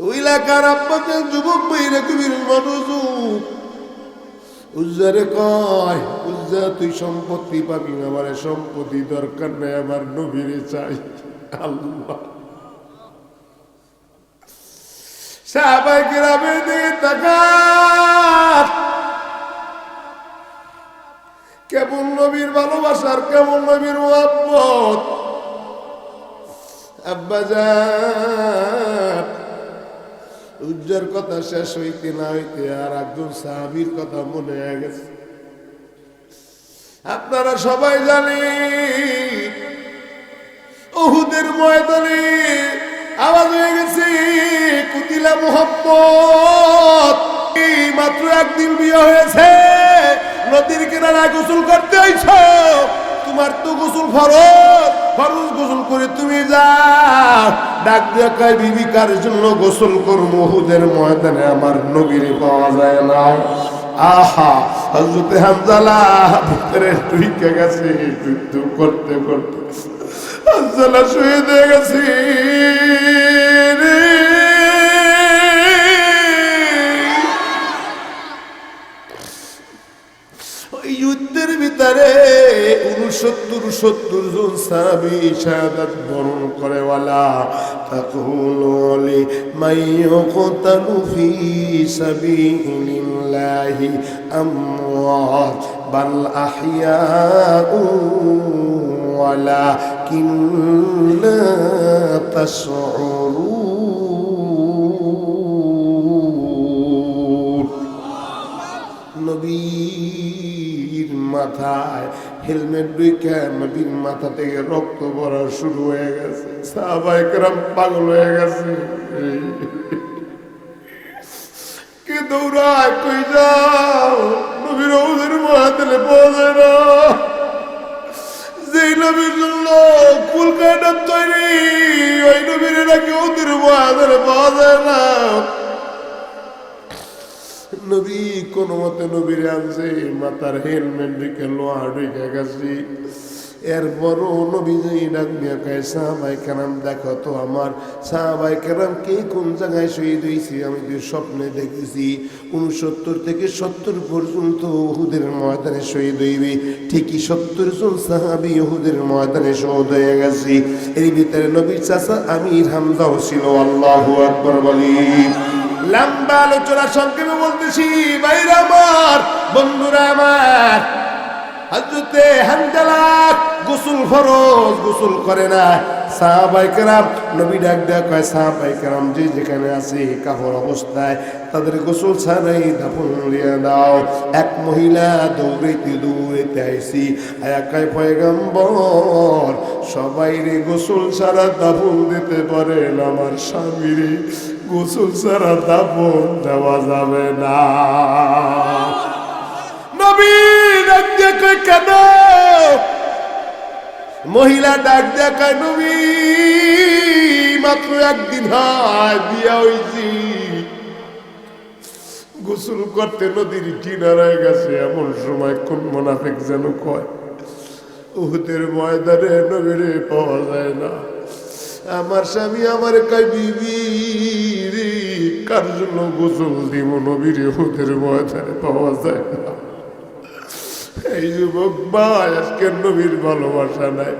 ওই এলাকার আব্বাকে যুবক বইরে কবির মানুষ উজ্জারে কয়, উজ্জা তুই সম্পত্তি পাবি, আমার সম্পত্তি দরকার নেই, আমার নবীরে চাই। আল্লাহ সাহাবায়ে কেরামের দিকে তাকান, কেমন নবীর ভালোবাসার, কেমন নবীর মুহাব্বত। আব্বাজান উজ্জার কথা শেষ হইতে না হইতে আর একজন সাহাবীর কথা মনে হয়ে গেছে। আপনারা সবাই জানেন উহুদের ময়দানে আওয়াজ হয়ে গেছে কুতিলা মুহাম্মদ। মাত্র একদিন বিয়ে হয়েছে, নদীর কিনারায় গোসল করতে হইছ, তোমার তো গোসল ফরজ, ফরজ গোসল করে তুমি যাও। ডাক দিয়া কয় বিবি কার জন্য গোসল করব? উহুদের ময়দানে আমার নবীরে পাওয়া যায় না। আহা হযরত হামজালা ভিতরে ঢুকে গেছে, যুদ্ধ করতে করতে হামজালা শহীদ হয়ে গেছে। ওই যুদ্ধের ভিতরে 69 জন সাহাবী শাহাদাত বরণ করে। ওয়ালা তাকুলু লিমাইয়ুকতালু ফি সাবিলিল্লাহি আমওয়াত বাল আহইয়াউ ওয়ালাকিন লা তাশউরুন। নবীর মাথায় হেলমেট ঢুকে নবীর মাথা থেকে রক্ত পড়া শুরু হয়ে গেছে। সাহাবায়ে কেরাম পাগল হয়ে গেছে। কে দৌড়ায়, কই যাও? নবীর উহুদের ময়দানে পৌঁছায় না। যেই নবীর জন্য কুল কায়দা তৈরি, ওই নবীর নাকি উহুদের ময়দানে পাওয়া যায় না। নবী কোনো মতে নবীর আনছে, মাথার হেলমেট ঢুকে লোহা ঢুকে গেছে। এরপরও নবী যেই ডাক দিয়ে কয় সাহাবায়ে কেরাম দেখো তো আমার সাহাবায়ে কেরাম কে কোন জায়গায় শহীদ হয়েছে। আমি তো স্বপ্নে দেখেছি 69 থেকে 70 পর্যন্ত উহুদের ময়দানে শহীদ হইবে। ঠিকই 70 জন সাহাবী উহুদের ময়দানে শহীদ হয়ে গেছে। এর ভিতরে নবীর চাচা আমির হামজাও ছিল। আল্লাহু আকবার বলি। লম্বা আলোচনা সংক্ষেপে বলতেছি, ভাইরা আমার, বন্ধুরা আমার, হযরতে হানজালা গোসল ফরজ, গোসল করে না। সাহাবায়ে কেরাম নবী ডাক দেয়া কয় সাহাবায়ে কেরাম যে যেখানে আছে কাফর অবস্থায় তাদের গোসল ছাড়াই দাফন দিয়ে দাও। এক মহিলা দৌড়াইতে দৌড়াইতে আইছি, আয়া কয় পয়গম্বর সবাই রে গোসল ছাড়া দাফন দিতে পারেন, আমার স্বামীরে গোসল ছাড়া দাফন দেওয়া যাবে না। নবী ডাক দিয়ে কয় কেন? মহিলা ডাক দিয়ে কয় নবী মাত্র একদিন হয় বিয়া হইছি, গোসল করতে নদীর কিনারায় গেছে। এমন সময় কোন মুনাফিক যেন কয় উহুদের ময়দানে নবীরে পাওয়া যায় না। আমার স্বামী আমার কয় বিবি রে কার জন্য গোসল দিব? নবীরে উহুদের ময়দানে পাওয়া যায় না। এই যুবক ভাই, আজকে নবীর ভালোবাসা নাই।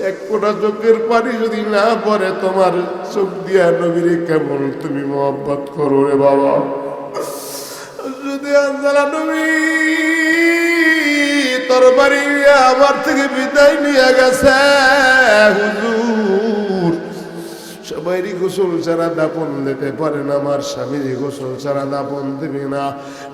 এক ফোঁটা চোখের পানি যদি না পড়ে তোমার চোখ দিয়া নবীরে কেমন তুমি মহব্বত করো রে বাবা। যদি হানজালা নবী তরবারি আমার থেকে বিদায় নিয়ে গেছে, হুজুর সবাইরই গোসল ছাড়া দাপন দিতে পারে না, আমার স্বামীর গোসল ছাড়া দাপন দেবে না।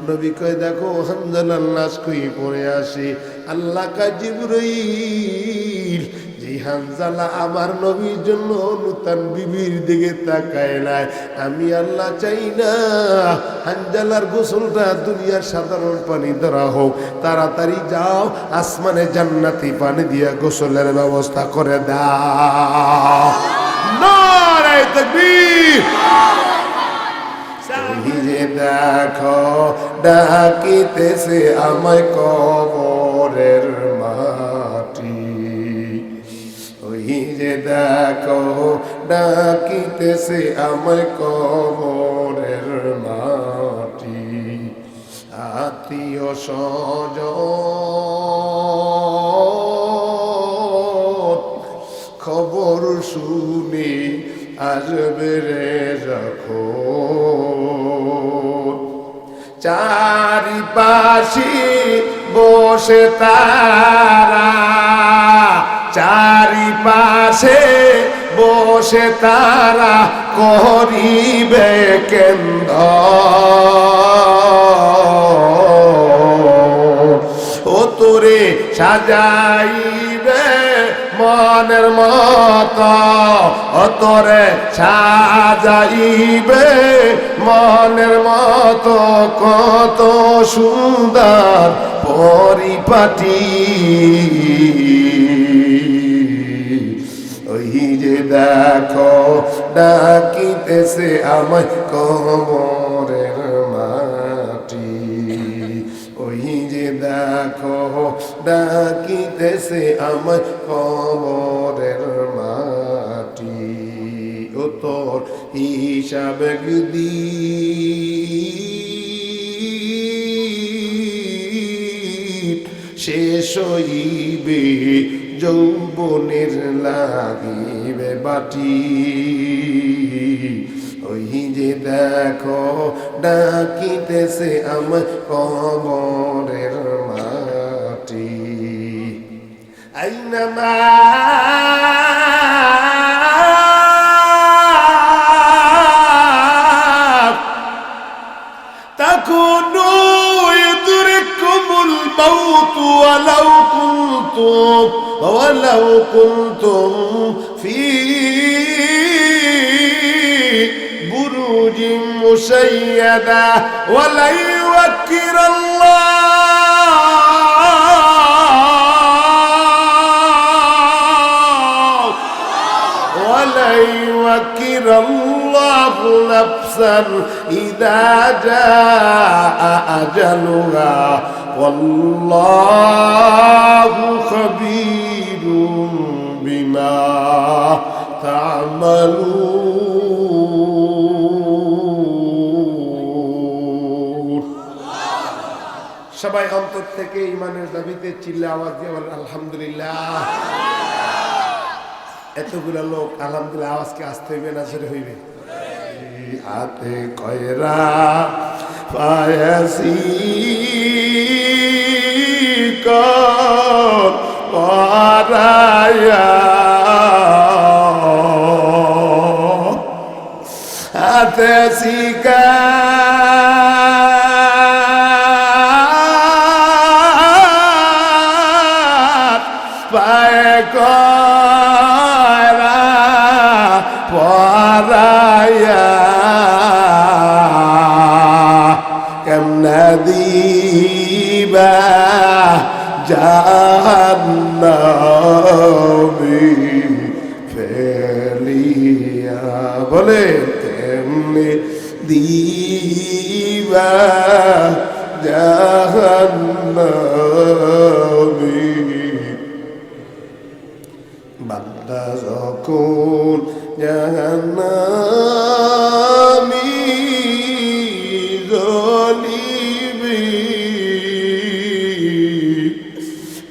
নবী কয় দেখো হানজালার লাশ কই পড়ে আসি। আল্লাহ কয় জিবরাইল যে হানজালা আমার নবীর জন্য নূতন বিবির দিকে তাকায় নাই, আমি আল্লাহ চাই না হানজালার গোসলটা দুনিয়ার সাধারণ পানি দ্বারা হোক। তাড়াতাড়ি যাও আসমানে জান্নাতি পানি দিয়া গোসলের ব্যবস্থা করে দাও। নারে তাকবীর। যে দেখো ডাকিতেছে আমায় কবরের মাটি, ওই যে দেখো ডাকিতেছে আমায় কবর স্বজন খবর শুনে আসবে রে যখন চারিপাশে বসে তারা চারিপাশে বসে তারা করিবে কেন্দ্র ও তোরে সাজাইবে মনের মত ও তোরে সাজাইবে মনের মত কত সুন্দর পরিপাটি ওই যে দেখো ডাকিতেছে আমায় কবরের মাটি ওই যে দেখো ডাকিতেছে আমায় কবরের মাটি ও তোর হিসাব গদি শেষ হইবে যৌবনের লাগিবে বাটি ওই যে দেখো ডাকিতেছে আমার কবরের মাটি আইনামা তাকুনু ইদরিকুমুল মাউত ولو كنتم في بروج مشيدة ولن يوكر الله نفسا إذا جاء أجلها والله خبير بما تعملون সবাই অন্তর থেকে ঈমানের দাবিতে চিল্লা আওয়াজ দিয়ে বলেন আলহামদুলিল্লাহ এতগুলো লোক আলহামদুলিল্লাহ আওয়াজকে আসতে হইবে না জোরে হইবে হাতে কয়রা পায়াসি পারায়া হাতে শিকা পায় কয়রা পারায়া কেমনে দিবা জাহান্নামে ফেলিয়া বলে কেমনে দিবা জাহান্নামে বান্দা যখন জাহান্নামী জ্বলিবে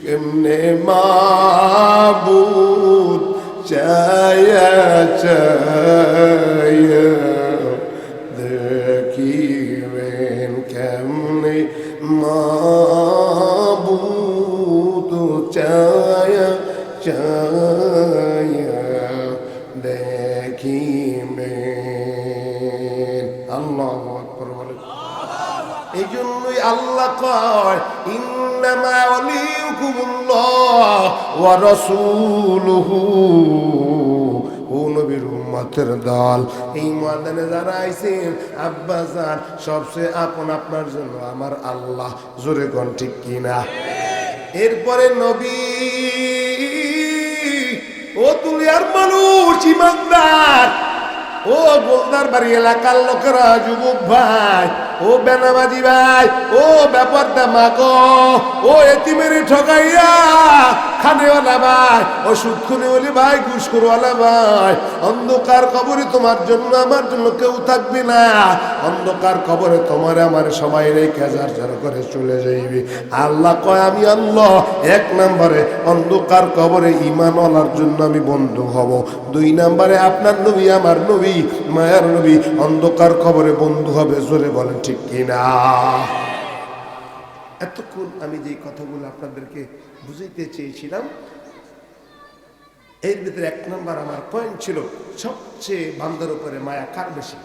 কেমনে মাবুদ চায়া চায়া দেখিবেন কেমনে মাবুদ চায়া চায়া দেখিবেন আল্লাহু আকবার বলেন এই জন্যই আল্লাহ কয় ইন্নামা ওয়ালিয়ুকুমুল্লাহ ওয়া রাসূলুহু ও নবীর উম্মতের দল এই ময়দানে যারা আইছেন আব্বা জান সবচেয়ে আপন আপনার জন্য আমার আল্লাহ জোরে কোন ঠিক কিনা এরপরে নবী ও দুনিয়ার মানুষ ইমানদার ও গোলদার বাড়ি এলাকার লোকেরা যুবক ভাই ও বেনামাজি ভাই ও ব্যাপার দামাগো ও এতিমের ঠকাইয়া খানেওয়ালা ভাই, ওষুধ খুনেওয়ালি ভাই, ঘুষখোরওয়ালা ভাই, অন্ধকার কবরে তোমার জন্য আমার জন্য কেউ থাকবে না। অন্ধকার কবরে তোমার আমার সবাই রেখে যার যার করে চলে যাইবে। আল্লাহ কয় আমি আল্লাহ 1 নম্বরে অন্ধকার কবরে ঈমানওয়ালার জন্য আমি বন্ধু হব। 2 নম্বরে আপনার নবী আমার নবী মায়ার নবী অন্ধকার কবরে বন্ধু হবে। জোরে বলেন ঠিক কিনা? এতক্ষণ আমি যে কথাগুলো আপনাদেরকে বুঝাইতে চেয়েছিলাম, এর ভিতরে 1 নম্বর আমার পয়েন্ট ছিল সবচেয়ে বান্দার উপরে মায়া কার বেশি?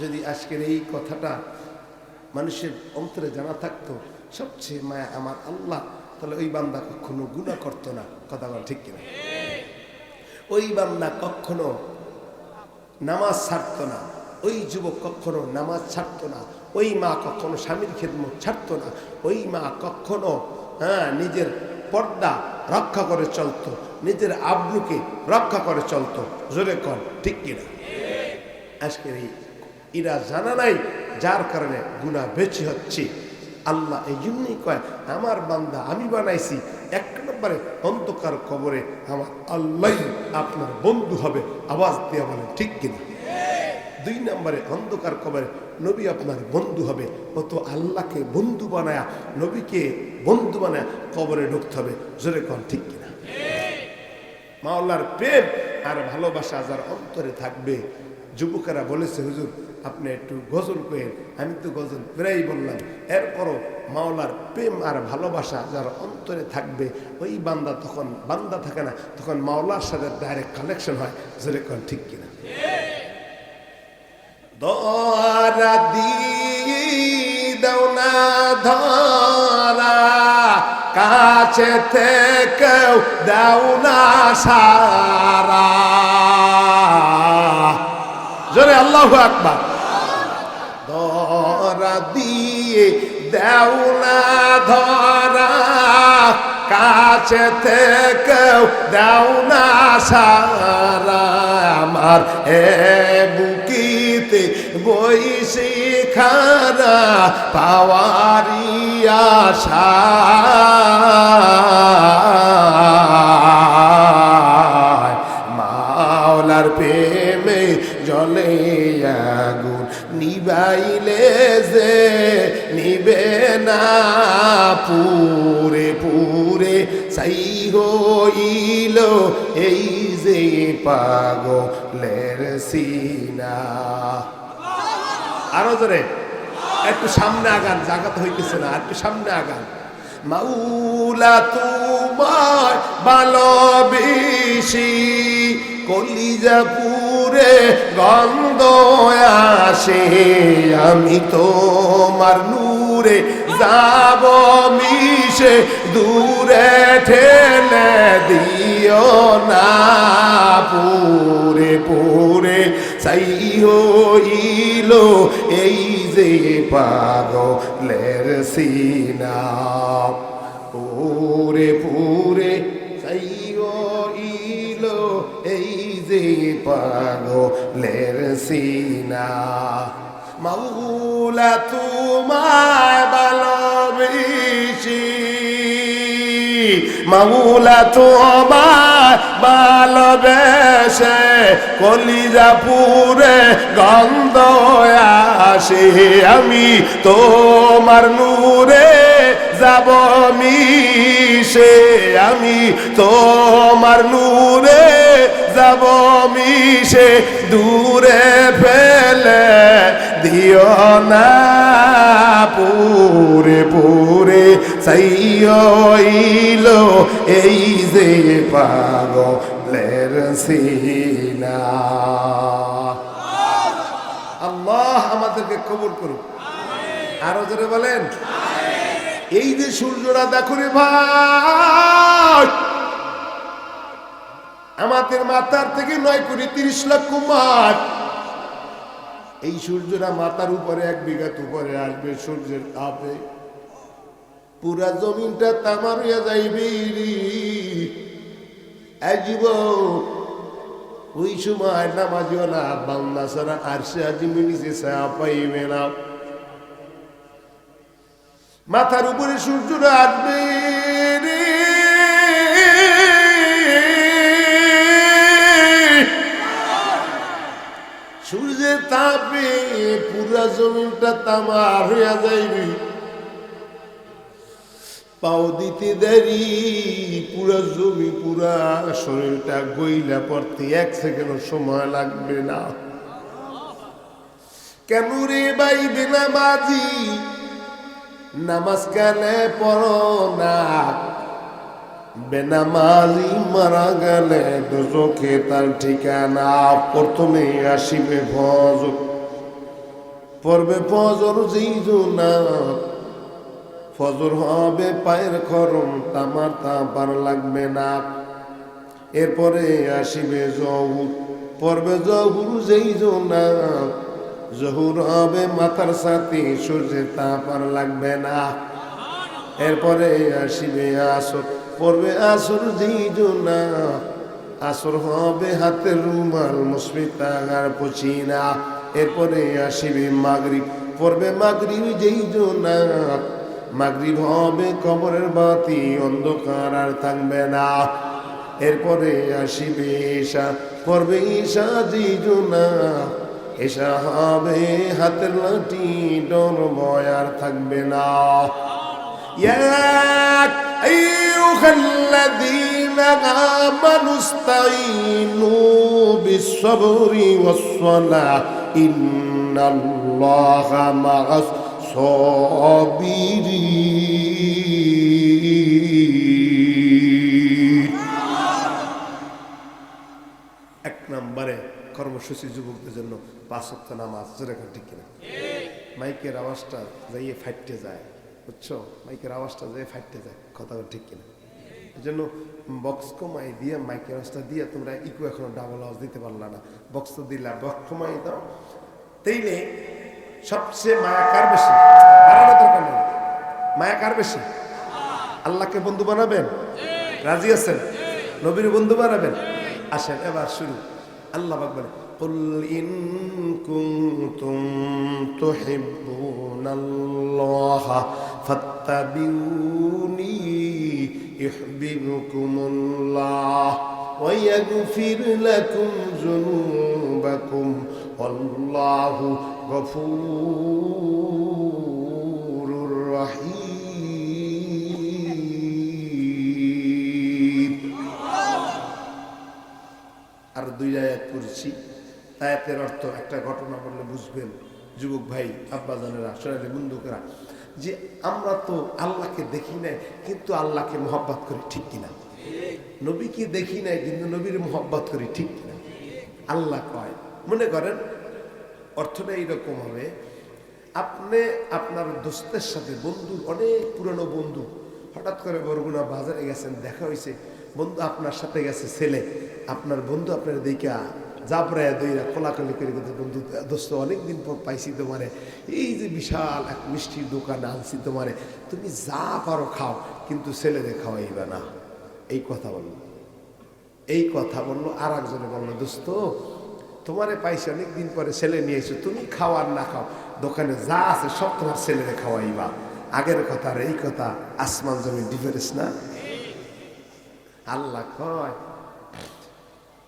যদি আজকের এই কথাটা মানুষের অন্তরে জানা থাকতো সবচেয়ে মায়া আমার আল্লাহ, তাহলে ওই বান্দা কখনো গুনাহ করতো না। কথা বল ঠিক কিনা? ওই বান্দা কখনো নামাজ ছাড়তো না, ওই যুবক কখনো নামাজ ছাড়তো না, ওই মা কখনো স্বামীর খেদমত ছাড়তো না, ওই মা কখনো নিজের পর্দা রক্ষা করে চলতো, নিজের আব্রুকে রক্ষা করে চলতো। জোরে কর ঠিক কিনা? আজকের এরা জানা নাই, যার কারণে গুনাহ বেশি হচ্ছে। আল্লাহ এই জন্যই কয় আমার বান্দা আমি বানাইছি 1 নম্বরে অন্ধকার কবরে আমার আল্লাহ আপনার বন্ধু হবে। আওয়াজ দিয়ে বলেন ঠিক কিনা? 2 নম্বরে অন্ধকার কবরে নবী আপনার বন্ধু হবে। ও তো আল্লাহকে বন্ধু বানায়া নবীকে বন্ধু বানায়া কবরে ঢুকতে হবে। জোরে কোন ঠিক কিনা? মাওলার প্রেম আর ভালোবাসা যার অন্তরে থাকবে। যুবকেরা বলেছে হুজুর আপনি একটু গজল করেন, আমি তো গজল প্রায় বললাম। এরপরও মাওলার প্রেম আর ভালোবাসা যার অন্তরে থাকবে ওই বান্দা তখন বান্দা থাকে না, তখন মাওলার সাথে ডাইরেক্ট কানেকশন হয়। জোরে কোন ঠিক কিনা? ধরা দাও না ধরা, কাছে থেকেও দাও না সারা। জোরে আল্লাহু আকবার। ধরা দিয়ে দাও না ধরা, কাছে থেকেও দাও না সারা। আমার বুকিতে বইসি খারা পাওয়ারি আশা। মাওলার প্রেমে জলে আগুন নিবাইলে যে নিবে না পুরে পুরে সাই হইল এই যে পাগলের সিনা। আরো জোরে একটু সামনে আগান, জাগাত হইতেছে না, একটু সামনে আগান। মাওলা তোমায় ভালোবেসি কলিজা পুরে গন্ধ আসে, আমি তোমার নূরে যাব মিশে, দূরে ঠেলে দিও না পুরে পুরে সাই হইল এই যে পাগলের সিনা। পুরে পুরে সাই হইল এই যে পাগলের সিনা। মাওলা তোমায় ভালোবেসি, মাওলা তোমায় ভালোবেসে কলিজা পুরে গন্ধ আসে, আমি তোমার নূরে যাব মিশে, আমি তোমার নূরে যাব মিশে, দূরে ফেলে দিও না পুরে পুরে সাই হইল এই যে পাগলের সিনা। আল্লাহ আমাদেরকে কবুল করুন। আরো জোরে বলেন। এই যে সূর্যটা দেখো রে ভাই, আমাদের মাথার থেকে 9 কোটি 30 লক্ষ মাইল। এই সূর্যটা মাথার উপরে 1 বিঘা উপরে আসবে, সূর্যের তাপে পুরা জমিনটা তামার হইয়া যাইবে। ওই সময় নামাজিও না বাংলা ছাড়া আর সে আজিমি নিচে ছায়া পাইবে না। মাথার উপরে সূর্যটা আসবে রে, তাপে পুরা জমিনটা তামার হইয়া যাইবি, পাও দিতে দেরি পুরা জমি পুরা শরীরটা গইলা পড়তে 1 সেকেন্ড সময় লাগবে না। কেন রে ভাই বেনামাজি নামাজ কালে পড়ো না? বেনামাজি মারা গেলে দোজখে তার ঠিকানা। প্রথমে আসিবে ফজর, পড়বে ফজর যেই না ফজর হবে পায়ের খরম তামার তাপার লাগবে না। এরপরে আসিবে জহুর, পড়বে জহুর যেই না জহুর হবে মাথার সাথে সূর্যের তাপার লাগবে না। এরপরে আসিবে আসর, পড়বে আসর যেই না আসর হবে হাতের রুমাল মুসমিতা আর পচিনা। এরপরে আসিবে মাগরিব, পড়বে মাগরিব যেই না মাগরিব হবে কবরের বাতি অন্ধকার আর থাকবে না। এরপরে আসিবে ঈশা, পড়বে ঈশা যেই না এশা হবে হাতের লাঠি ডর ভয় আর থাকবে না। আইয়ুহাল্লাযীনা আমানু ইসতাঈনু বিস-সাবরি ওয়াস-সালাহ ইন্নাল্লাহা মা'আস সাবিরিন। 1 নম্বরে কর্মসূচি যুবকদের জন্য 5 ওয়াক্ত নামাজ। জোরে কথা ঠিক কিনা? মাইকের আওয়াজটা যাইয়ে ফাটতে যায়, বুঝছো? মাইকের আওয়াজটা যাইয়ে ফাটতে যায়, কথা ঠিক কিনা? এই জন্য বক্স কমাই দিয়ে মাইকের আওয়াজটা দিয়ে তোমরা ইকো এখনো ডাবল আওয়াজ দিতে পারলা না। বক্স তো দিলা, বক্স কমাই দাও। তাইলে সবচেয়ে মায়া কার বেশি? বাড়ানো দরকার নেই। মায়া কার বেশি? আল্লাহকে বন্ধু বানাবেন? রাজি আছেন? নবীর বন্ধু বানাবেন? আসেন এবার শুরু। আল্লাহ পাক বলে কুল ইন কুনতুম তুহিব্বুনাল্লাহ ফাত্তাবিউনি ইউহিব্বুকুমুল্লাহ ওয়া ইয়াগফির লাকুম যুনুবাকুম আল্লাহু গফুরুর রহিম। আর 2 আয়াত পড়ছি, আয়াতের অর্থ একটা ঘটনা বললে বুঝবেন যুবক ভাই আব্বাজানেরা সোনালী বন্ধুকেরা, যে আমরা তো আল্লাহকে দেখি নাই কিন্তু আল্লাহকে মহব্বত করি, ঠিক কিনা? নবীকে দেখি নাই কিন্তু নবীর মহব্বত করি, ঠিক কিনা? আল্লাহ কয়, মনে করেন অর্থটা এইরকম হবে, আপনি আপনার দোস্তের সাথে বন্ধুর অনেক পুরনো বন্ধু হঠাৎ করে বরগুনা বাজারে গেছেন, দেখা হয়েছে, বন্ধু আপনার সাথে গেছে ছেলে, আপনার বন্ধু আপনার দেখা জাবরায় দইরা কোলাকুলি করে গেছে, বন্ধু দোস্ত অনেকদিন পর পাইছি তোমারে, এই যে বিশাল এক মিষ্টির দোকানে আনছি তোমারে, তুমি যা পারো খাও কিন্তু ছেলেদের খাওয়াইবা না। এই কথা বললো, এই কথা বললো। আর একজনে বললো, দোস্ত তোমারে পাইছি অনেকদিন পরে, ছেলে নিয়ে এসো, তুমি খাও আর না খাও, দোকানে যা আছে সব তোমার ছেলেরে খাওয়াইবা। আগের কথা আর এই কথা আসমান জমিন ডিফারেন্স না? আল্লাহ কয়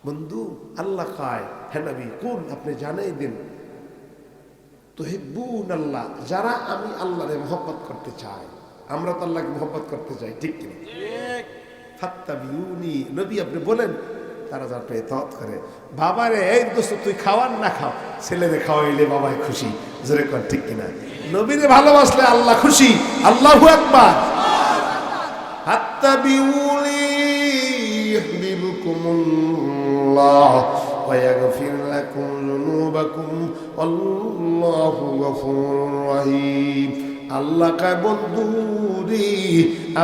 বন্ধু, আল্লাহ কয় হ্যাঁ নবী কুল আপনি জানাই দিন, তুহিব্বুনাল্লাহ, যারা আমি আল্লাহরে মহব্বত করতে চাই, আমরা তো আল্লাহকে মহব্বত করতে চাই, ঠিক কিনা? ফাত্তাবিউনি, নবী আপনি বলেন তারা যাতে ইতাআত করে। বাবারে এই দোস্ত তুই খাওয়ার না খাও, ছেলেরে খাওয়াইলে বাবাই খুশি, জোরে কর ঠিক কিনা? নবীরে ভালোবাসলে আল্লাহ খুশি। আল্লাহু আকবার। ফাত্তাবিউনি ইউহিব্বুকুমুল্লাহ ওয়া ইয়াগফির লাকুম যুনুবাকুম আল্লাহু গফুরুর রহিম। আল্লাহ কয় বন্ধু রে,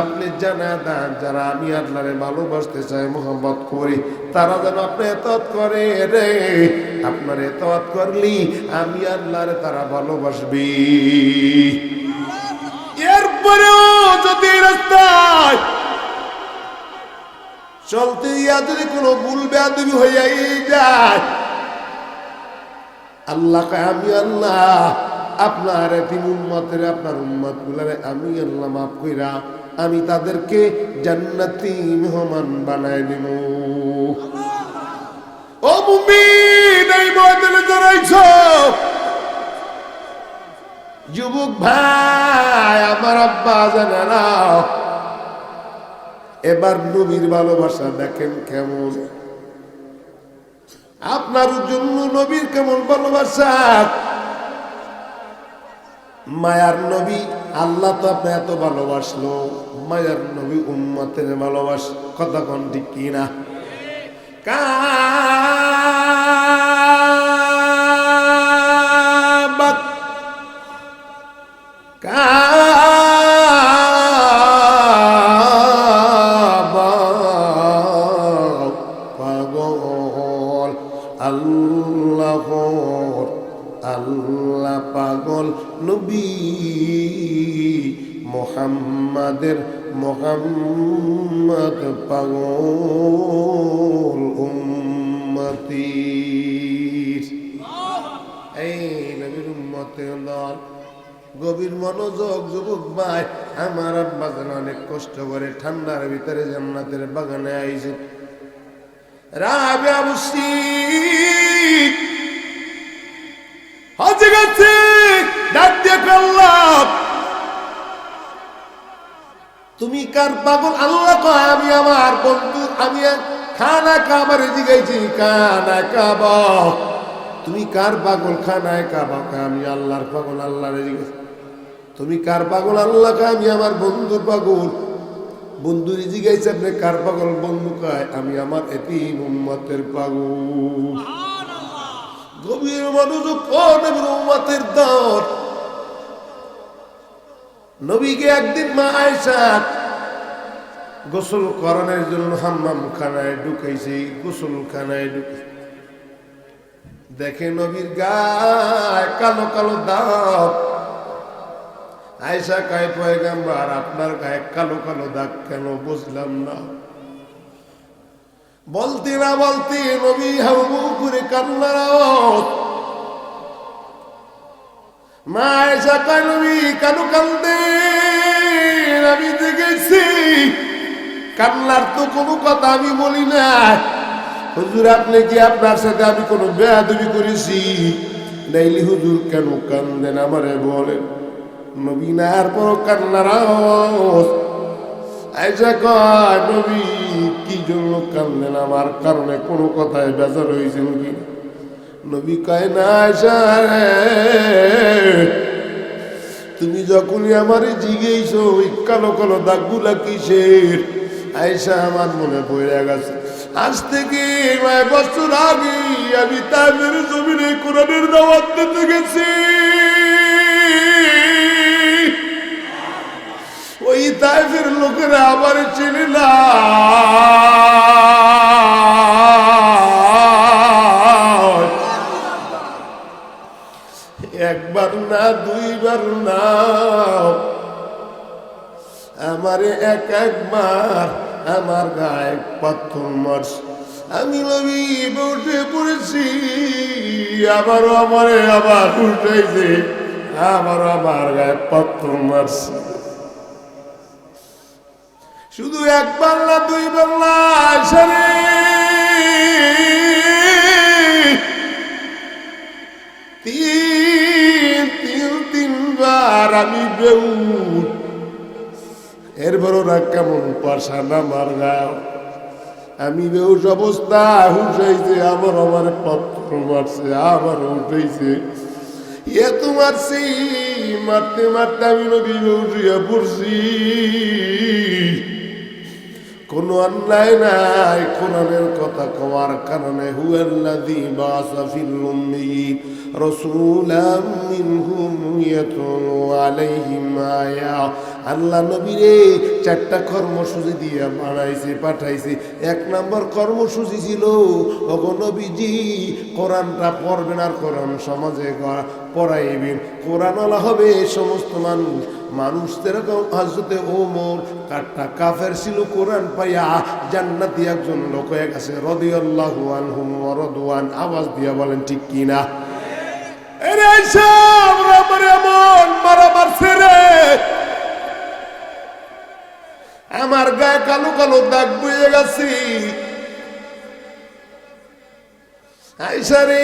আপনি জানা দেন যারা আমি আল্লাহরে ভালোবাসতে চাই, মোহাম্মত করি, তারা যেন আপনি ইতাআত করে রে। আপনার ইতাআত করলি আমি আল্লাহরে তারা ভালোবাসবে। এরপরেও যদি রাস্তায় চলতে গিয়া যদি কোনো ভুল বেয়াদবি হইয়াই যায়, আল্লাহ কয় আমি আল্লাহ আপনার এতিম উম্মতের, আপনার উম্মত গুলারে আমি আল্লাহ মাফ কইরা আমি তাদেরকে জান্নাতি মেহমান বানায় দিব। ও মুমিন, এই ময়দানে দাঁড়াইছ যুবক ভাই, আমার আব্বা জানেনা, এবার নবীর ভালোবাসা দেখেন কেমন। আপনার জন্য নবীর কেমন ভালোবাসা। মায়ার নবী, আল্লাহ তো আপনি এত ভালোবাসলো, মায়ার নবী উম্মতের ভালোবাস, কথা কোন ঠিক কিনা? কাবাত কাবা পাগল আল্লাহর, আল্লাহ পাগল নবী মুহাম্মাদের, মুহাম্মদ পাগল উম্মতির। এই নবীর উম্মতের দল, গভীর মনোযোগ যুবক ভাই। আমার আব্বা যেন অনেক কষ্ট করে ঠান্ডার ভিতরে জান্নাতের বাগানে আইছে। রাবিয়া বুসি হাজে গেছে, ডাক দিয়ে কাল্লাম, তুমি কার পাগল? আল্লাহ কয় আমি আমার বন্ধু, আমি খানা কাবার জিগাইছি, খানা কাবা। তুমি কার পাগল? খানায় কাবা। আমি আল্লাহর পাগল, আল্লাহরে জিজ্ঞেস। তুমি কার পাগল? আল্লাহ কয় আমি আমার বন্ধুর পাগল। বন্ধুরে জিজ্ঞাসা আপনি কার পাগল? বন্ধু কয় আমি আমার এতিম উম্মতের পাগল। গভীর মনোযোগ, নবীর উম্মতের দল। নবীকে একদিন মা আয়েশা গোসল করানোর জন্য হাম্মাম খানায় ঢুকাইছে, গোসল খানায় ঢুকে দেখে নবীর গায়ে কালো কালো দাগ। আয়েশা কয় পয়গম্বর আপনার গায়ে কালো কালো দাগ কেন? বুঝলাম না। বলতে না বলতে নবী হাউ করে কান্নার আওয়াজ। মা আয়েশা কয় নবী কেন কান্দেন? আমি দেখেছি কান্নার তো কোনো কথা আমি বলি না। হুজুর আপনি কি, আপনার সাথে আমি কোনো বেয়াদবি করেছি? নাইলে হুজুর কেন কান্দেন আমারে বলেন। নবী না আর পর কান্নার আওয়াজ। আয়েশা কয় নবী কি জন্য কান্দেন? আমার কারণে কোনো কথায় বেজার হয়েছে নাকি? নবী কয় না আয়েশা রে, তুমি যখনই আমারে জিজ্ঞেস ওই কালো কালো দাগগুলা কিসের, আয়েশা আমার মনে পড়ে গেছে। আজ থেকে ৯ বছর আগে আমি তাইফের জমিনে কোরআনের দাওয়াত দিতে গেছি। ওই তাইফের লোকেরা আবার চেনে না। একবার না দুইবার না, আমারে একবার আমার গায়ে পাথর মারছে। আমি নবী উঠে পড়েছি, আবারও আমারে আবার উঠাইছে, আবারও আমার গায়ে পাথর মারছে। শুধু একবার না দুইবার না, সারে তিনবার আমি বেউট। এরপর ওরা কেমন পাশান আমার গায়ে। আমি বেউস অবস্থা হুসাইছে, আবার আমার পাথর মারছে, আবার উঠেছে। এত মারছি, মারতে মারতে আমি নবী বেউসিয়া পড়ছি। কোনো অন্যায় নাই কোরআনের কথা কওয়ার কারণে। হুয়াল্লাযী বাআসা ফিল উম্মিয়্যিন রাসূলাম মিনহুম ইয়াতলু আলাইহিম আয়া। আল্লাহ নবীরে 4টা কর্মসূচি দিয়ে বানাইছে, পাঠাইছে। 1 নম্বর কর্মসূচি ছিল ওগো নবীজি কোরআনটা পড়বেন আর কোরআন সমাজে পড়াইবেন। কোরআনওয়ালা হবে সমস্ত মানুষ। মানুষ যেরকম হযরতে ওমর কাফের ছিল, কোরআন পাইয়া জান্নাতি একজন লোক হয়ে গেছে রাদিয়াল্লাহু আনহু ওয়া রাদওয়ান। আওয়াজ দিয়া বলেন ঠিক কিনা? এরে সব আমার এমন মারা মারছে রে, আমার গায়ে কালো কালো দাগ বয়ে গেছে। আইসারে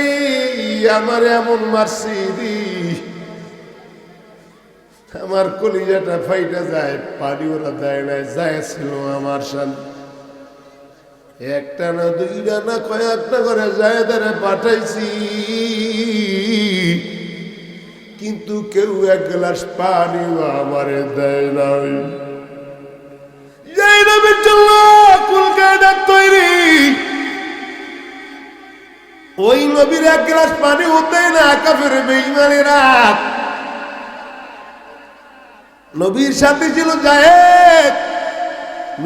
আমার এমন মারছি রে, আমার কলিজাটা ফাইটা যায়, পানি ওরা দেয় না, যায় ছিল আমার শান্তি। একটা না দুইটা না কয়েকটা করে যায় তারা পাঠাইছি, কিন্তু কেউ এক গ্লাস পানিও আমারে দেয় নাই। যাই না কুলকায় ডাক তৈরি, ওই নবীর এক গ্লাস পানি হতে না কাফের বেঈমানেরা। নবীর সাথে ছিল জায়েদ,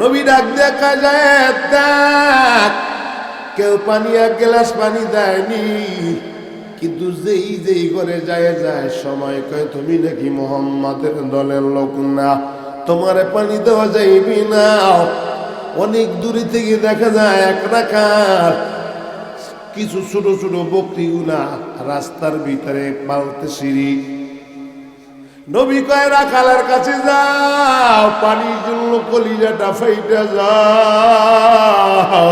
নবী ডাক দেখা জায়েদ ডাক, কেউ পানি এক গ্লাস পানি দেয়নি, কিন্তু যেই যেই করে যায় সময় কয় তুমি নাকি মুহাম্মাদের দলের লোক না, তোমারে পানি দেওয়া যাইবি না। অনেক দূরে থেকে দেখা যায় এক রাখার কিছু ছোট ছোট বকরিগুলা রাস্তার ভিতরে পালতে সিঁড়ি। নবী কয় রাখালের কাছে যাও, পানির জন্য কলিজাটা ফাইটা যাও।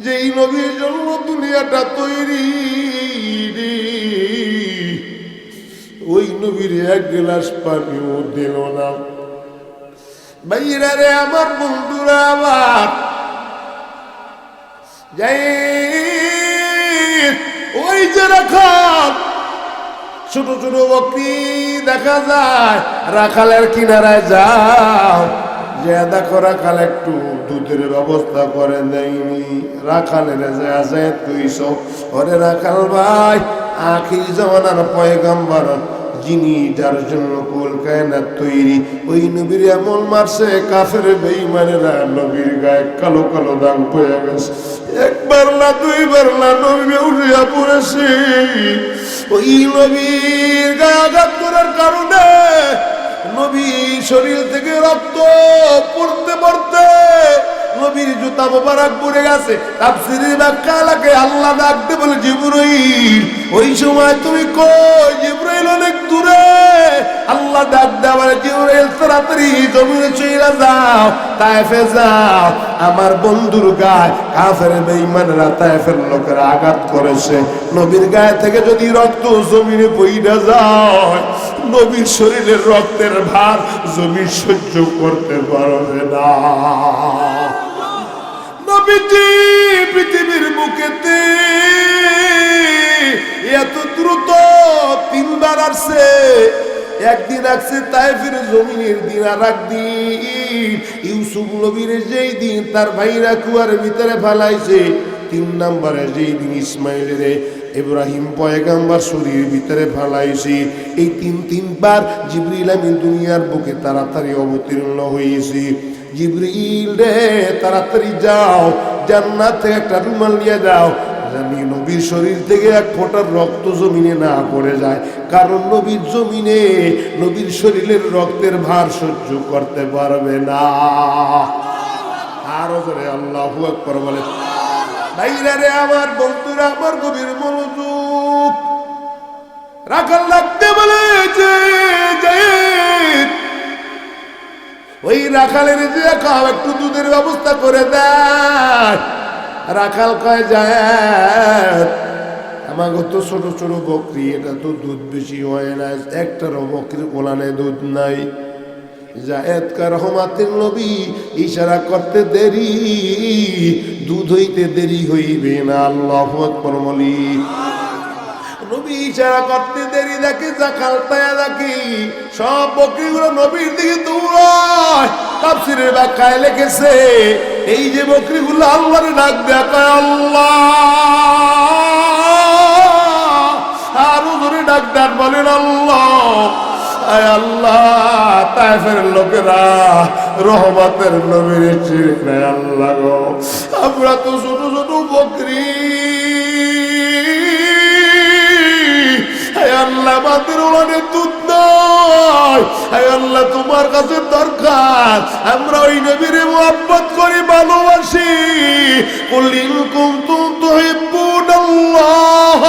যেই নবীর জন্য দুনিয়াটা তৈরি, ওই নবীর এক গ্লাস পানিও দিল না। ভাইরা রে আমার বন্ধুরা, আমার যাই ওই যে রাখাল, ছোট ছোট বকরি দেখা যায়, রাখালের কিনারায় যাও, যে দেখো রাখাল একটু দুধের ব্যবস্থা করে দেয়নি। রাখালের যে তুইস, ওরে রাখাল ভাই, আখির জামানার পয়গম্বর যিনি যার জন্য কুল কায়নাত তৈরি, ওই নবীর এমন মারছে কাফের বেঈমানেরা, নবীর গায়ে কালো কালো দাগ পড়ে গেছে। একবার না দুইবার না, নবী উঠিয়া পড়েছে। ওই নবীর গায়ে আঘাত করার কারণে নবী শরীর থেকে রক্ত পড়তে পড়তে নবীর জুতা মোবারক পড়ে গেছে। তাফসীরের ব্যাখ্যা লাগে আল্লাহ ডাকতে বলে জিবরাইল, ওই সময় তুমি কই? জিবরাইল অনেক দূরে। আল্লাহ ডাক দেওয়ার জিবরাইল তাড়াতাড়ি জমিনে চলে যাও, তায়েফে যাও, আমার বন্ধুর গায়ে কাফের বেঈমানরা তায়েফের লোকেরা আঘাত করেছে, নবীর গায়ে থেকে যদি রক্ত জমিনে পইড়া যায়, নবীর শরীরের রক্তের ভার জমি সহ্য করতে পারবে না। নবীজি পৃথিবীর বুকেতে এত দ্রুত তিনবার আসছে। একদিন আসছে তায়েফের জমিনের দিন, আর একদিন ইউসুফ নবীর যেই দিন তার ভাইরা কুয়ার ভিতরে ফেলাইছে, 3 নম্বরে যেই দিন ইসমাইলের ইব্রাহিম পয়গাম্বার শরীর ভিতরে ফেলাইছে। এই তিনবার জিবরিল আমিন দুনিয়ার বুকে তাড়াতাড়ি অবতীর্ণ হয়েছে। জিবরিল রে তাড়াতাড়ি যাও, জান্নাত থেকে একটা রুমাল নিয়ে যাও, জানি নবীর শরীর থেকে এক ফোঁটার রক্ত জমিনে না পড়ে যায়, কারণ নবীর জমিনে নবীর শরীরের রক্তের ভার সহ্য করতে পারবে না। আরো জোরে আল্লাহু আকবার বলে। ভাইরা রে আমার বন্ধুরা, আমার গভীর মনোযোগ, রাখাল লাগতে বলে যে ওই রাখালের যে খাও একটু দুধের ব্যবস্থা করে দেয়। রাখাল কয় যায়, আমাকে তো ছোট ছোট বকরি, এটা তো দুধ বেশি হয় না, একটারও বকরির কোলানে দুধ নাই। জায়েদকার রহমাতের নবী ইশারা করতে দেরি, দুধ হইতে দেরি হইবে না। আল্লাহু আকবার বলি। নবী ইশারা করতে দেরি দেখে জাকাল তায়া দেখি সব বকরিগুলো নবীর দিকে দৌড়ায়। তাফসীরের ব্যাখ্যায় লিখেছে, এই যে বকরিগুলো আল্লাহর ডাক দেয়া, কয় আল্লাহ, আর ওরে ডাক দেন, বলেন আল্লাহ, আয় আল্লাহ, তায়েফের লোকেরা রহমতের নবীর চিনে নেয়। আল্লাহ গো, আমরা তো ছোট ছোট বকরি, আল্লাহ আমাদের ওখানে দুধ নয়, আল্লাহ তোমার কাছে দরকার, আমরা ওই নবীর মুহাব্বত করি, ভালোবাসি। কুল ইন কুনতুম তুহিব্বুনাল্লাহ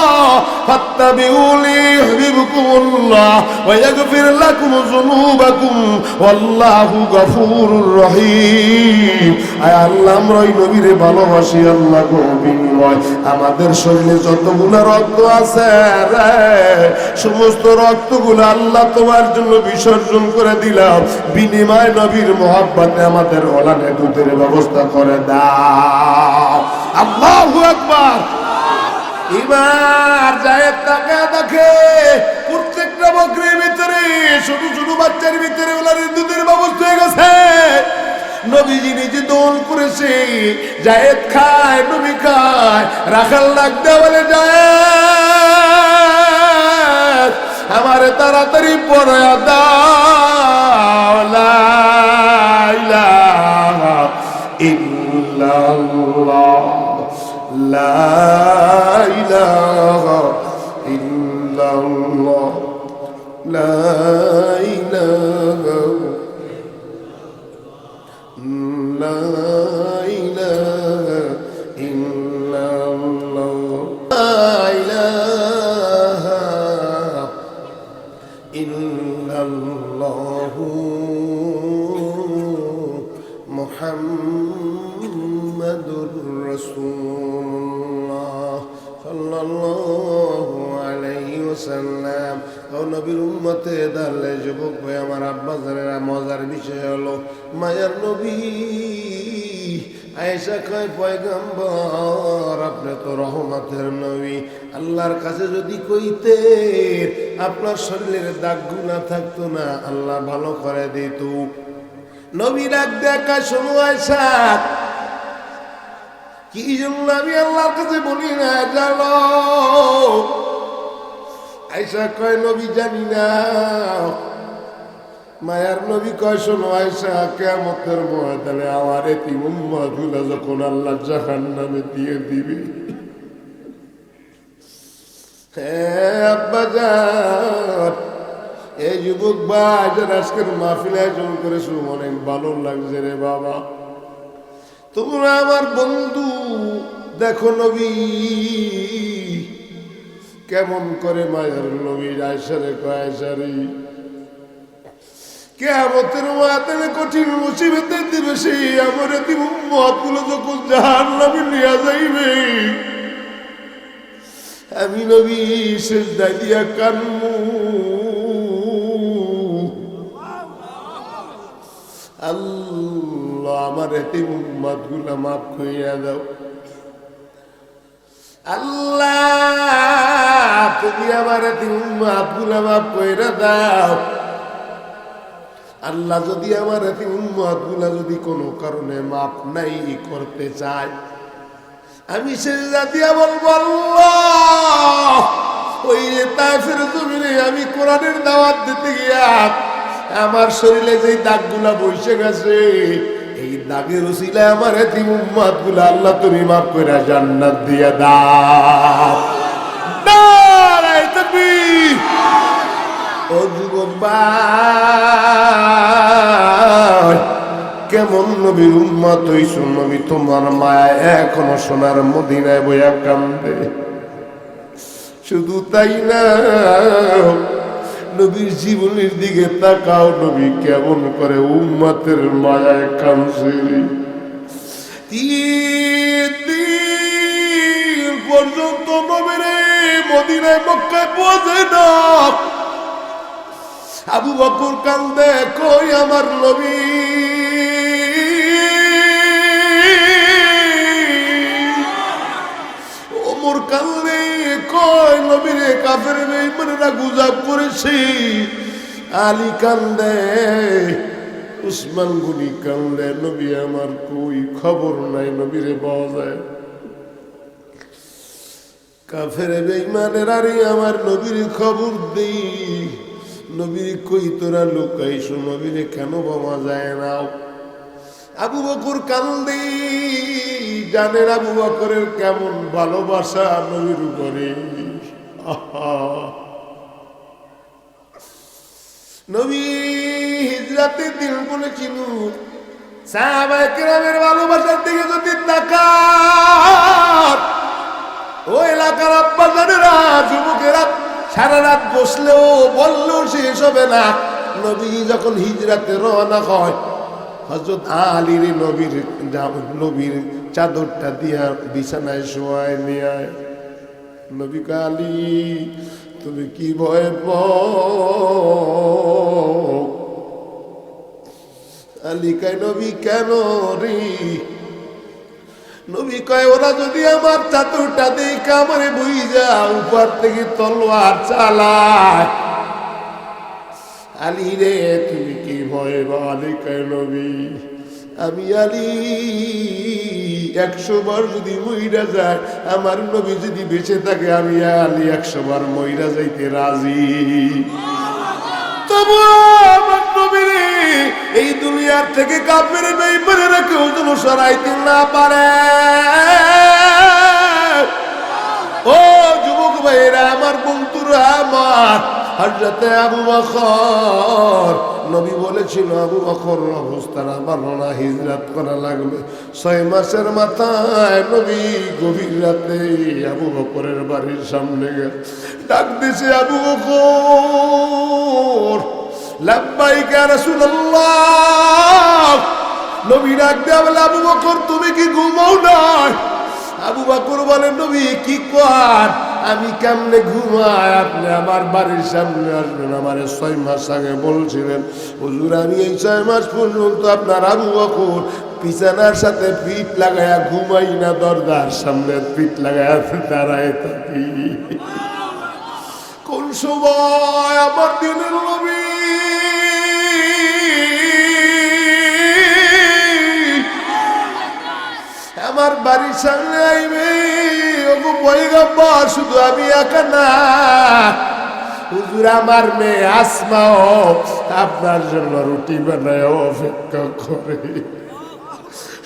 ফাত্তাবিউনি ইউহিব্বুকুমুল্লাহ। আস্তাগফিরুল্লাহ ওয়া ইয়াগফির লাকুম যুনুবাকুম ওয়াল্লাহু গফুরুর রহিম। আয় আল্লাহ, আমরা ওই নবীরে ভালোবাসি আল্লাহ গো। বিনিময় আমাদের শরীরে যতগুলো রক্ত আছে রে, সমস্ত রক্তগুলো আল্লাহ তোমার জন্য বিসর্জন করে দিলাম। বিনিময় নবীর মহব্বতে আমাদের ওলানে দুধের ব্যবস্থা করে দাও। আল্লাহু আকবার। এবার জায়েদ তাকে দেখে প্রত্যেকটা বকরির ভিতরে ছোট ছোট বাচ্চার ভিতরে ওলানের দুধের ব্যবস্থা হয়ে গেছে। নবীজি নিজে দোল করেছে, জায়েদ খায়, নবী খায়। রাখাল ডাক দেয়া বলে, জায়েদ আমারে তাড়াতাড়ি পড়ায়া দাও লা ইলাহা ইল্লাল্লাহ লা ইলাহা ইল্লাল্লাহ লা ইলাহা লা ইলাহা ইল্লাল্লাহ লা ইলাহা ইল্লাল্লাহু মুহাম্মাদুর রাসূলুল্লাহ সাল্লাল্লাহু আলাইহি ওয়াসাল্লাম। ও নবীর উম্মতে দাঁড়ালে যুবক ভাই আমার, আব্বা জানেরা, মজার বিষয় হলো মায়ার নবী আয়েশা কয়, পয়গম্বর আপনি তো রহমতের নবী, আল্লাহর কাছে যদি কইতেন আপনার শরীরের দাগগুলো থাকতো না, আল্লাহ ভালো করে দিত। নবী ডাক দেখা, শোনো আয়েশা, কি জন্য আমি আল্লাহর কাছে বলি না জানো? আয়েশা কয়, নবী জানি না। মায়ার নবী কয়, শোনো আয়েশা, কিয়ামতের ময়দানে আমার এতিম উম্মতগুলো যখন আল্লাহ জাহান্নামে দিয়ে দিবে, হ্যাঁ আব্বা জান, এই যুবক ভাই যারা আজকের মাহফিল আয়োজন করেছো অনেক ভালো লাগছে রে বাবা। তোমরা আমার বন্ধু, দেখো নবী কেমন করে মায়ের নবী আয়েশারে কয়, আয়েশা রে কিয়ামতের ময়দানে কঠিন মুসিবতের দিবসে আমার এতিম উম্মতগুলো যখন জাহান্নামে নিয়ে যাইবে, আমি নবী সিজদায় দিয়া কানমু, আল্লাহ আমার এতিম উম্মতগুলো মাফ কইরা দাও। আল্লাহ তুমি আমার এতিম উম্মতগুলো মাফ কইরা দাও। আল্লাহ যদি আমার এতিম উম্মতগুলো যদি কোনো কারণে মাফ নাই করতে চায়, আমি সিজদা দিয়া বলবো, আল্লাহ ওই তায়েফের জমিনে আমি কোরআনের দাওয়াত দিতে গিয়া আমার শরীরে যেই দাগগুলা বসে গেছে, এই দাগের উসিলায় আমার এতিম উম্মতগুলা আল্লাহ তুমি মাফ করে জান্নাত দিয়ে দাও। নারায়ে তাকবীর। ও যুবক ভাই, কেমন নবীর উম্মত হইছো, নবী তোমার মায়া এখনো সোনার মদিনায় বইয়া কান্দে। শুধু তাই না, নবীর জীবনের দিকে তাকাও, নবী কেমন করে উম্মতের মায়ায় কাঁদছে। 3 দিন পর্যন্ত নবীর মদিনায় মক্কায় পৌঁছে না। আবু বকর কান্দে, কই আমার নবী, ওমর কান্দে, কই নবীরে কাফের বেঈমানেরা গুজব করেছে। আলী কান্দে, উসমান গনি কান্দে, নবী আমার কই খবর নাই, নবীরে পাওয়া যায়। কাফের বেঈমানেরা রে আমার নবীর খবর দেই, নবীর কই তোরা লুকাইছো, নবীরে কেন পাওয়া যায় না? আবু বকর কান্দে, জানেন আবু বকরের কেমন ভালোবাসা নবীর উপরে। নবী হিজরাতের দিন বলেছিল, সাহাবায়ে কেরামের ভালোবাসার দিকে যদি তাকান, ও এলাকার আব্বা জানেরা, যুবকেরা, সারা রাত বসলেও বললেও শেষ হবে না। নবী যখন হিজরাতে রওনা হয়, হযরত আলীর নবীর চাদরটা দিয়া বিছানায় শোয়ায় নিয়ে আয়। নবী কয়, আলী তুমি কি ভয় পাও? আলী কয়, নবী কেন রে? নবী কয়, ওরা যদি আমার চাদরটা দেখে আমারে বুঝা উপর থেকে তলোয়ার চালায়। আলী রে তুমি কি ভয় পাও? আলী কয়, নবী আমি আলী 100 বার যদি মইরা যায়, আমার নবী যদি বেঁচে থাকে, আমি আলী 100 বার মইরা যাইতে রাজি। তবু আমার নবী এই দুনিয়ার থেকে কাফের বেঈমানেরা কেউ যেন সরাইতে না পারে। ও যুবক ভাইরা, আমার বন্ধুরা, আমার হযরতে আবু বকর, নবী বলেছিল আবু বকর অবস্থা ভালো না, হিজরত করা লাগবে। 6 মাসের মাথায় নবী গভীর রাতে আবু বকরের বাড়ির সামনে গেল, ডাক দিছে, আবু বকর, লাব্বাইক ইয়া রাসূলুল্লাহ। নবী ডাক দেয়া বলে, আবু বকর তুমি কি ঘুমাও না? আবু বকর বলে, নবী কি কর, আমি কেমনে ঘুমাই? আপনি আমার বাড়ির সামনে আসবেন, আমার 6 মাস আগে বলছিলেন হুজুর আমি এই 6 মাস পর্যন্ত আপনার আবু বকর বিছানার সাথে পিঠ লাগায়া ঘুমাই না, দরজার সামনে পিঠ লাগায়া দাঁড়ায় থাকি। কোন সময় আমার দিনের নবী আমার বাড়ির সামনে আইবে, ওগো পয়গম্বর শুধু আমি একা না, হুজুর আমার মেয়ে আসমাও আপনার জন্য রুটি বানায় অপেক্ষা করে।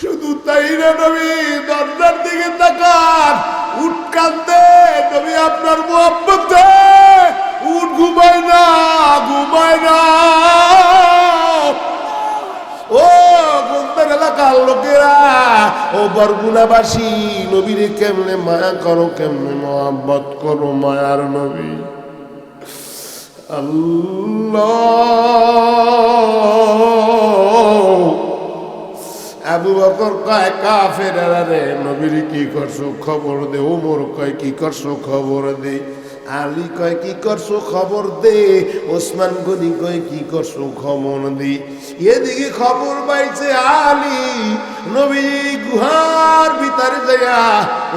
শুধু তাই না নবী, দরজার দিকে তাকান, উট কান্দে, নবী আপনার মোহাব্বতে উট ঘুমায় না, ঘুমায় না। ও গোন্দার এলাকার লোকেরা, ও বরগুনাবাসী, নবীরে কেমনে মায়া করো, কেমনে মোহাব্বত করো, মায়ার নবী। আল্লাহ। আবু বকর কয়, কাফেরেরা রে, নবীর কি করছো খবর দে। ওমর কয়, কি করছো খবর দে। আলী কয়, কি করছো খবর দে। ওসমান গনি কয়, কি করছো খবর দে। এদিকে খবর পাইছে আলী, নবী গুহার ভিতরে যাইয়া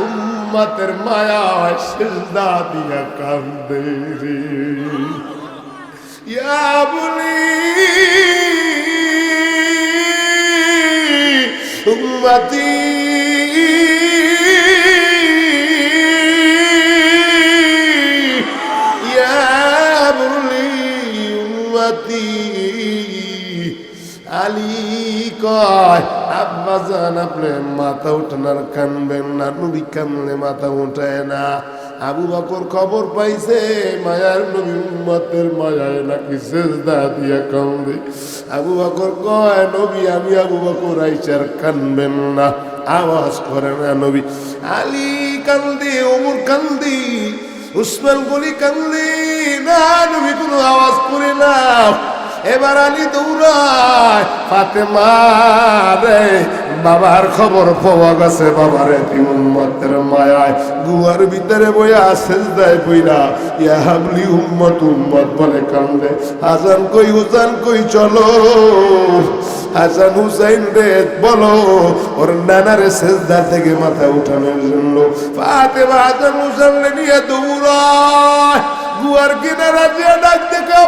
উম্মতের মায়ায় সিজদা দিয়া কান্দে রে। ইয়া বলি উম্মতি ইয়া বলি উম্মতি। আলী কয়, আব্বা জান আপনি মাথা উঠানার কানবেন না, নবী কানলে মাথা উঠায় না। আবু বকর খবর পাইছে মায়ার নবী উম্মতের মায়ায় নাকি সিজদা দিয়া কান্দে। আবু বকর কয়, নবী আমি আবু বকর আইসার কানবেন না, আওয়াজ করে না নবী। আলী কান্দি, ওমর কান্দি, উসমান গনি কান্দি, না নবী কোনো আওয়াজ করে না। এবার আলী দৌড়ায়, ফাতেমা রে বাবার খবর পাওয়া গেছে, বাবার উম্মতের মায়ায় গুহার ভিতরে বইয়া সিজদায় পইরা ইয়া হাবলি উম্মত উম্মত বলে কান্দে। হাসান কই, হুসাইন কই, চলো হাসান হুসাইন রে বলো ওর নানারে সিজদা থেকে মাথা উঠানোর জন্য। ফাতেমা হাসান হুসাইন নিয়ে দৌড়ায়, গুহার কিনারা যে ডাক দেখে,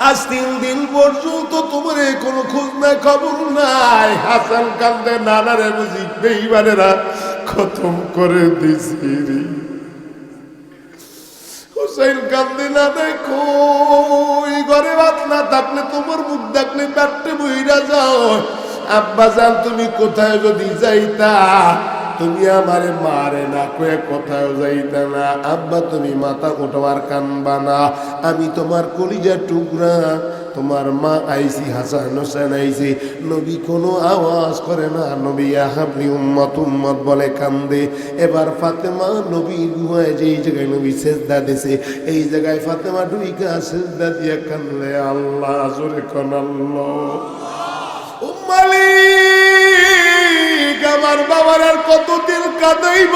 আজ 3 দিন পর্যন্ত তোমার কোনো খোঁজ নাই, খবর নাই। হাসান কান্দে, নানারে বুঝি বেঈমানেরা খতম করে দিছি রে। হুসাইন কান্দে, না দেখো এই ঘরে ভাত না থাকলে তোমার মুখ দেখলে পেটে বইরা যাও। আব্বা জান তুমি কোথায় যদি যাইতা, তুমি আমারে মারে না কয়ে কোথাও যাইতা না। আব্বা তুমি মাথা উঠাবার কানবা না, আমি তোমার কলিজার টুকরা, তোমার মা আইসি, হাসান হোসেন আইসি। নবী কোনো আওয়াজ করে না, নবী ইয়া হাবলি উম্মত উম্মত বলে কান্দে। এবার ফাতেমা নবী গুহায় যেই জায়গায় নবী সেজদা দিছে, এই জায়গায় ফাতেমা ঢুইকা সেজদা দিয়ে কান্দে, আল্লাহ জোরে কোন আল্লাহ। মালিক আমার বাবার আর কতদিন কাঁদাইব,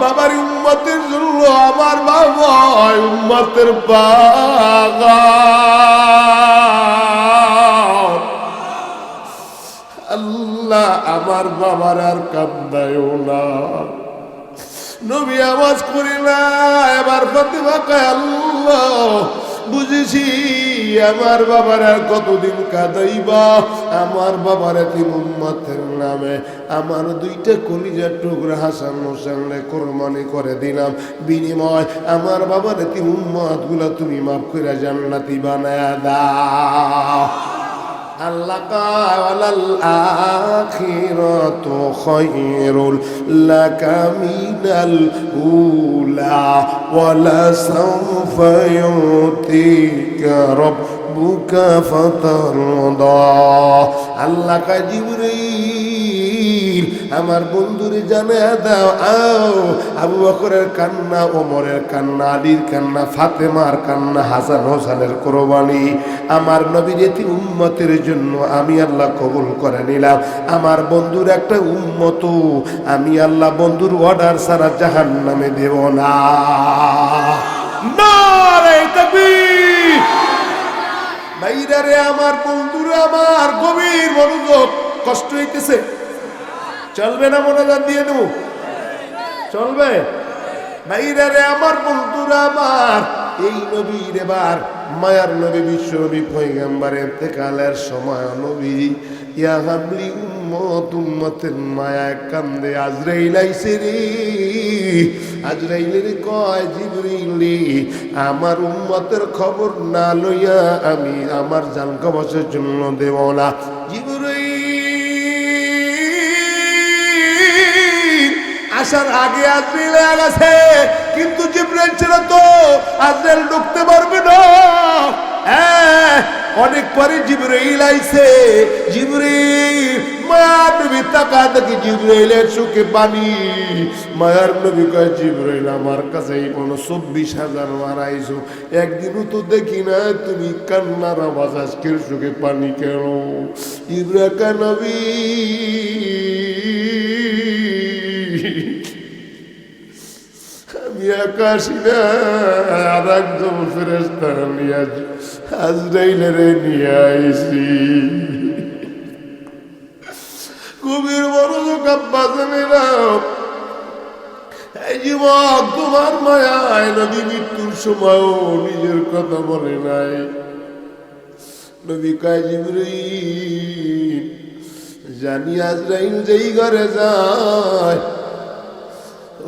বাবার উম্মতের জন্য আমার বাবা উম্মতের পাগল। আল্লাহ আমার বাবার আর কাঁদাইও না। নবী আওয়াজ করি না। এবার ফাতেমা কয় আল্লাহ বুঝেছি আমার বাবার আর কতদিন কাঁদাইবা, আমার বাবার এতিম উম্মতের নামে আমার দুইটা কলিজার টুকরা হাসান হোসেনকে কোরবানি করে দিলাম, বিনিময় আমার বাবার এতিম উম্মত গুলা তুমি মাফ করে জান্নাতি বানায়া দাও। আল্লাহ কাওয়ালাল আখিরাতু খায়রুল লাকা মিনাল উলা ওয়ালা সাওফা ইউতিকা রাব্বুকা ফাতারদা। আল্লাহ কা জিবরীল আমার বন্ধুরে জানায়া দাও, আও আবু বকরের কান্না, ওমরের কান্না, আলীর কান্না, ফাতেমার কান্না, হাসান হোসেনের কোরবানি আমার নবীর এতিম উম্মতের জন্য আমি আল্লাহ কবুল করে নিলাম। আমার বন্ধুর একটা উম্মত আমি আল্লাহ বন্ধুর অর্ডার ছাড়া জাহান্নামে দেব না। নারে তাকবীর। ভাইরা রে আমার বন্ধুরা আমার গভীর মনোযোগ, কষ্ট হইতেছে, চলবে না মনোযোগ দিয়ে দেবো, চলবে? ভাইরা রে আমার বন্ধুরা আমার, এই নবীর এবার মায়ার নবী বিশ্ব নবী পয়গম্বর ইন্তেকালের সময় নবী ইয়া হাবলি উম্মত উম্মতের মায়ায় কান্দে। আজরাইল আইছে রে, আজরাইলের কয় জিবরিল আমার উম্মতের খবর না লইয়া আমি আমার জান কবচের জন্য দেব না। জিবরিল আসার আগে আজরাইল গেছে, কিন্তু জিবরাইল ছিল তো আজরাইল ঢুকতে পারবে না। অনেক পরে জিবরাইল আইছে। জিবরাইল মায়ার নবী তাকা দেখি জিবরাইলের চোখে পানি। মায়ার নবী কয় জিবরাইল আমার কাছে এই কোনো 24,000 মারাইছো, একদিনও তো দেখি না তুমি কান্নার আওয়াজ, আজকের চোখে পানি কেন? জিবরাইল কয় নবী আমি আকাশি না, আর একজন ফেরেশতা নিয়ে আজরাইলের নিয়ে আইছি। কবির বড় কাব্বাসনেরা এই যুবক তোমার মায়ায় নবী মৃত্যুর সময়ও নিজের কথা বলে নাই। নবী কয় জিবরাইল জানি আজরাইল যেই ঘরে যায়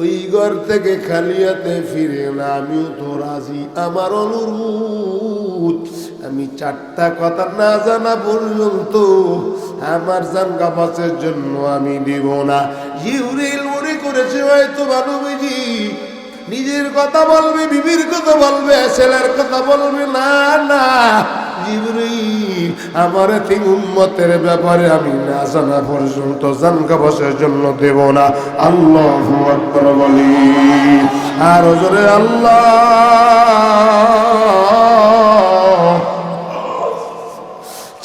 ওই ঘর থেকে খালি হাতে ফিরে না, আমিও তো রাজি। আমার অনুরোধ আমি 4টা কথা না জানা পর্যন্ত আমার জান গাবাসের জন্য আমি দিব না। জিবরাইল মনে করেছে হয়তো নবীজি নিজের কথা বলবে, বিবির কথা বলবে, ছেলের কথা বলবে, না না জিবরাইল আমার এতিম উম্মতের ব্যাপারে আমি না জানা পর্যন্ত জান গাবাসের জন্য দেব না। আল্লাহু আকবার বলি আর জোরে আল্লাহ।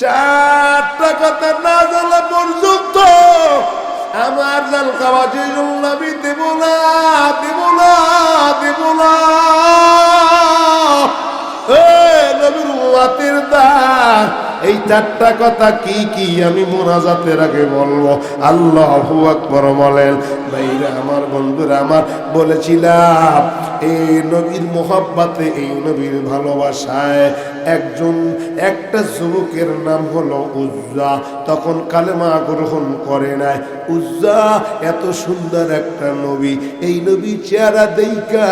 4টা কথা না জানা পর্যন্ত আমার জান গাবাসের জন্য আমি দেব না, দেব না, দেব না। নবীর উম্মতের দান এই 4টা কথা কি কি আমি মোনাজাতের আগে বলবো। আল্লাহু আকবার বলেন। ভাইরা আমার বন্ধুরা আমার, বলেছিলাম এই নবীর মোহাব্বতে, এই নবীর ভালোবাসায় একটা যুবকের নাম হলো উজ্জা। তখন কালেমা গ্রহণ করে নাই। উজ্জা এত সুন্দর একটা নবী, এই নবী চেহারা দেইখা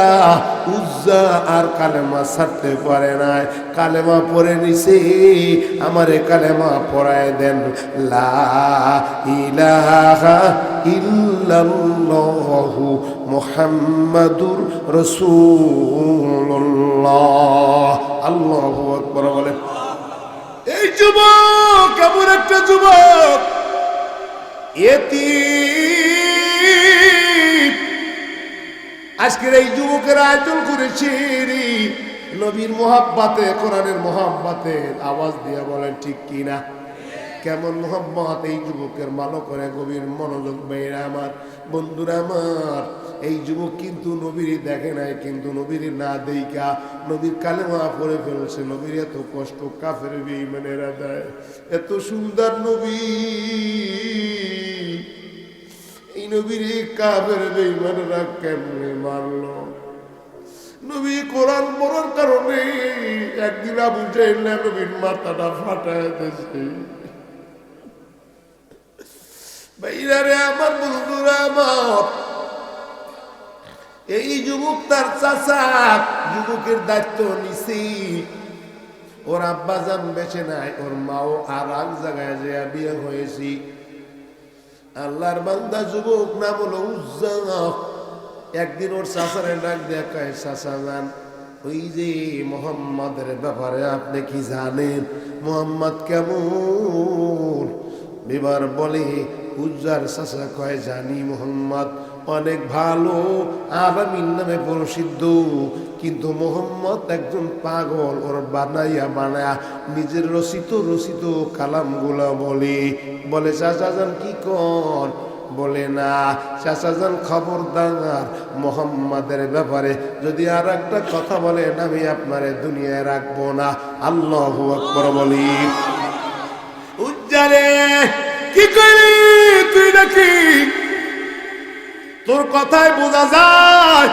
উজ্জা আর কালেমা ছাড়তে পারে নাই। কালেমা পড়ে নিছে, আমারে কালেমা পড়ায় দেন, লা ইলাহা ইল্লাল্লাহু মুহাম্মাদুর রাসূলুল্লাহ। আল্লাহু আকবার বলে। এই যুবক এমন একটা যুবক, এতিম। আজকের এই যুবকের আয়োজন করেছে নবীর মোহাব্বতে, কোরআনের মোহাব্বতে। আওয়াজ দিয়ে বলেন ঠিক কিনা? কেমন মোহাম্মত এই যুবকের, ভালো করে গভীর মনোযোগ মেয়েরা আমার, বন্ধুরা আমার। এই যুবক কিন্তু নবীর দেখে নাই, কিন্তু নবীর না দেইকা নবীর কালেমা পড়ে ফেলছে। নবীর এত কষ্ট কাফের বেঈমানেরা দেয়, এত সুন্দর নবী, এই নবীর কাফের বেঈমানেরা কেমনে মারলো? নবী কোরআন পড়ার কারণে একদিন আবু জাহেল নবীর মাথাটা ফাটায় দিয়েছে। ভাইরারে আমার, বন্ধুরা আমার, এই যুবক তার চাচা যুবকের দায়িত্ব নিছি। ওর আব্বা জান বেঁচে নাই, ওর মাও আর এক জায়গায় যে বিয়ে হয়েছি। আল্লাহর বান্দা যুবক নাম হলো উজ্জা। একদিন ওর চাচারে ডাক দিয়ে কয়, চাচা জান, ওই যে মোহাম্মদের ব্যাপারে আপনি কি জানেন? মোহাম্মদ কেমন? এবার বলে উজ্জার চাচা কয়, জানি মোহাম্মদ অনেক ভালো, আলামিন নামে প্রসিদ্ধ, কিন্তু মোহাম্মদ একজন পাগল। ওর বানাইয়া বানায়া নিজের রচিত কালামগুলা বলে চাচা জান কি কর? বলে না চাচা জান, খবরদার মোহাম্মদের ব্যাপারে যদি আর একটা কথা বলেন আমি আপনারে দুনিয়ায় রাখবো না। আল্লাহু আকবার বলি। উজ্জারে কি করি তুই? নাকি তোর কথায় বোঝা যায়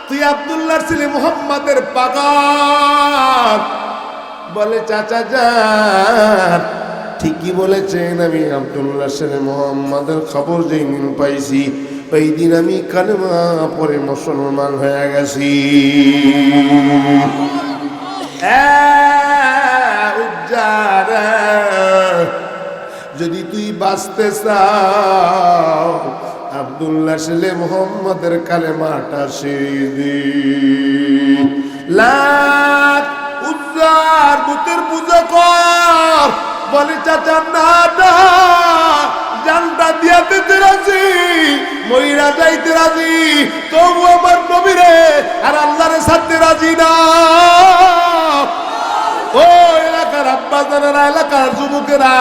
তুই আব্দুল্লাহর ছেলে মোহাম্মদের পাগল। বলে চাচা যান, ঠিকই বলেছেন, আমি আব্দুল্লাহর ছেলে মোহাম্মদের খবর যেই দিন পাইছি ওই দিন আমি কালেমা পড়ে মুসলমান হয়ে গেছি। উজ্জারা, যদি তুই বাঁচতে চাও আব্দুল্লাহ ছেলে মোহাম্মদের কালেমাটা শিরি লাখ উজ্জার বুতের পূজা কর। বলে চাচা না না, জানটা দিয়াতে রাজি, মহিরা যাইতে রাজি, তবু আমার নবীরে আর আল্লাহরে ছাড়তে রাজি না। ও এলাকার আব্বাজানেরা, এলাকার যুবকেরা,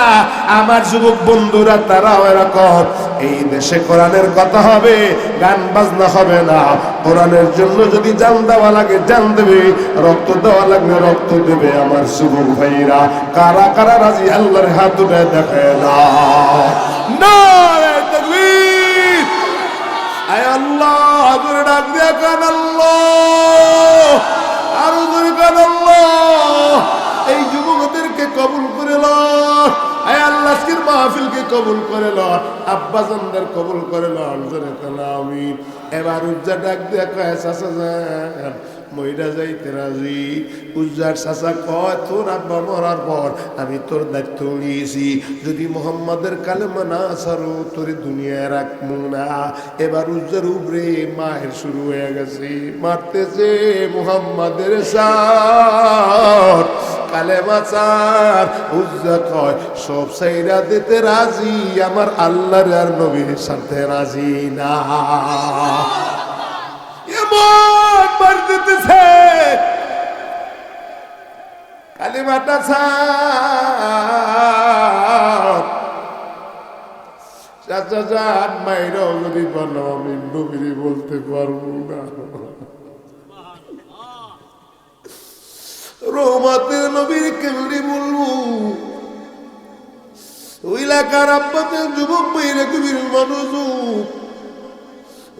আমার যুবক বন্ধুরা, তারাও এরকম। এই দেশে কোরআনের কথা হবে, গান বাজনা হবে না। কোরআনের জন্য যদি জান দেওয়া লাগে জান দেবে, রক্ত দেওয়া লাগবে রক্ত দেবে। আমার যুবক ভাইরা, কারা কারা রাজি আল্লাহর হাত উঠে দেখে না। নারে তাকবীর! আয় আল্লাহ জোরে ডাক দিয়া কান আল্লাহ, আরো জোরে কান আল্লাহ। এই যুবকদেরকে কবুল করে লন, আয় আল্লাহ আজকের মাহফিলকে কবুল করে লন, আব্বাজানদের কবুল করে লন, জোরে কান আমিন। এবার উজ্জা ডাক দিয়া কয়, চাচা যান মইরা যাইতে রাজি। উজ্জার চাচা কয়, তোর আব্বা মরার পর আমি তোর দায়িত্ব নিয়েছি, যদি মোহাম্মদের কালেমা না ছাড়ো তোরে দুনিয়ায় রাখবো না। এবার উজ্জার উপরে মায়ের শুরু হয়ে গেছে, মারতেছে মোহাম্মদের সার কালেমা চার। উজ্জা কয়, সব সাইরা দিতে রাজি, আমার আল্লাহর আর নবীর সাথে রাজি না। এমন মার দিতেছে কালেমাটা ছাড়। চাচা যান মাইরাও যদি বলো আমি নবীর বলতে পারবো না। রহমতের নবীর কেমনি বলবো? ওই এলাকার আব্বাদের যুবক মেয়েরা কবির মানুষ।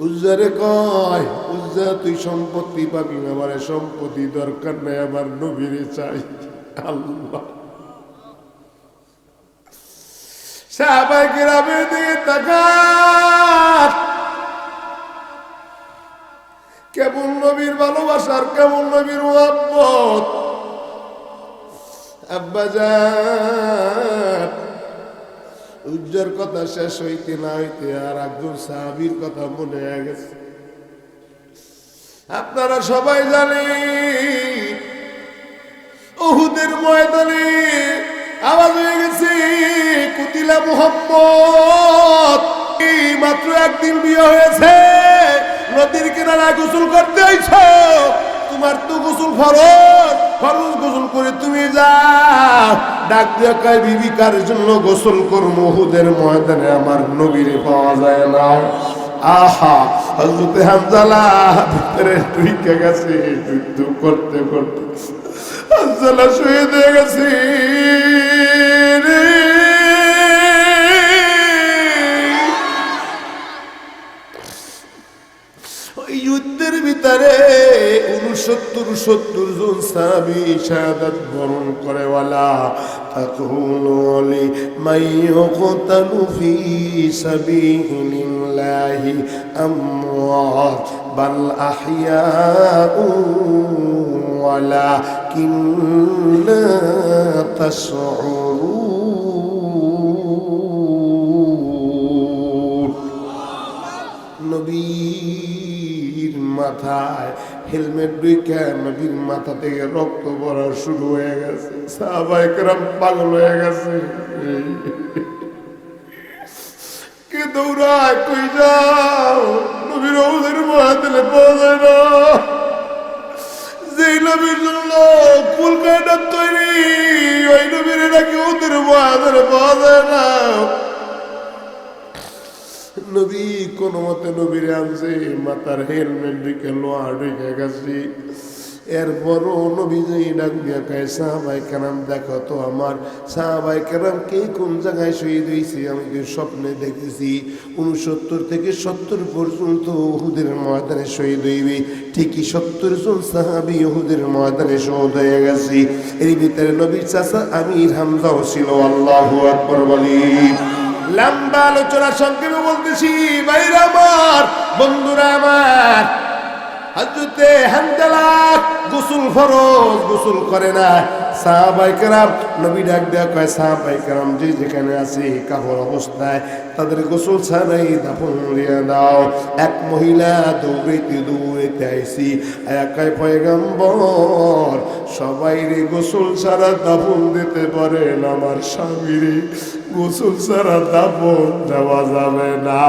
উজ্জারে কয়, উজ্জা তুই সম্পত্তি পাবি, আমার সম্পত্তি দরকার নাই, আমার নবীরে চাই। আল্লাহ সাহাবায়ে কেরামের দিকে তাকান, কেমন নবীর ভালোবাসার, কেমন নবীর মুহাব্বত। আব্বাজান উজ্জার কথা শেষ হইতে না হইতে আর একজন সাহাবীর কথা মনে হয়ে গেছে। আপনারা সবাই জানেন উহুদের ময়দানে আওয়াজ হয়ে গেছে, কুতিলা মুহাম্মদ। মাত্র একদিন বিয়ে হয়েছে, নদীর কিনারায় গোসল করতে আইছো, তোমার তো গোসল ফরজ, ফরজ গোসল করে তুমি যাও। ডাক দিয়া কয়, বিবি কার জন্য গোসল করবো? উহুদের ময়দানে আমার নবীরে পাওয়া যায় না। আহা, হযরত হানজালা ভিতরে ঢুকে গেছে, যুদ্ধ করতে করতে হানজালা শহীদ হয়ে গেছে। ওই যুদ্ধের ভিতরে 69 জন সাহাবী শাহাদাত বরণ করে। ওয়ালা তাকুলু লিমান ইউকতালু ফি সাবিলিল্লাহি আমওয়াত বাল আহইয়াউ ওয়ালাকিন লা তাশউরুন। নবীর মাথায় হেলমেট ঢুকে নবীর মাথা থেকে রক্ত পড়া শুরু হয়ে গেছে। সাহাবায়ে কেরাম পাগল হয়ে গেছে। কে দৌড়ায়, কই যাও? নবীর ওদের ময়দানে পাওয়া যায় না। যেই নবীর জন্য কুল কায়দা তৈরি, ওই নবীর নাকি ওদের ময়দানে পাওয়া যায় না। নবী কোন মতে নবীরে আনছে, মাথার হেলমেট ঢুকে লোহা ঢুকে গেছে। এরপরও নবী যে ডাক দিয়া কয়, সাহাবায়ে কেরাম দেখো তো আমার সাহাবায়ে কেরাম কে কোন জায়গায় শহীদ হয়েছে। আমি তো স্বপ্নে দেখেছি 69 থেকে 70 পর্যন্ত উহুদের ময়দানে শহীদ হইবে। ঠিকই 70 জন সাহাবী উহুদের ময়দানে শহীদ হয়ে গেছে। এর ভিতরে নবীর চাচা আমির হামজাও ছিল। আল্লাহু আকবার বলি। লম্বা আলোচনা সংক্ষেপে বলতেছি, ভাইরা আমার, বন্ধুরা আমার, হযরতে হানজালা গোসল ফরজ, গোসল করে না। সাহাবায়ে কেরাম নবী ডাক দেয়া কয়, সাহাবায়ে কেরাম যে যেখানে আছে কাফর অবস্থায় তাদের গোসল ছাড়াই দাফন দিয়ে দাও। এক মহিলা দৌড়াইতে আইছি, কয় পয়গম্বর সবাই রে গোসল ছাড়া দাফন দিতে পারেন, আমার স্বামীরে গোসল ছাড়া দাফন দেওয়া যাবে না।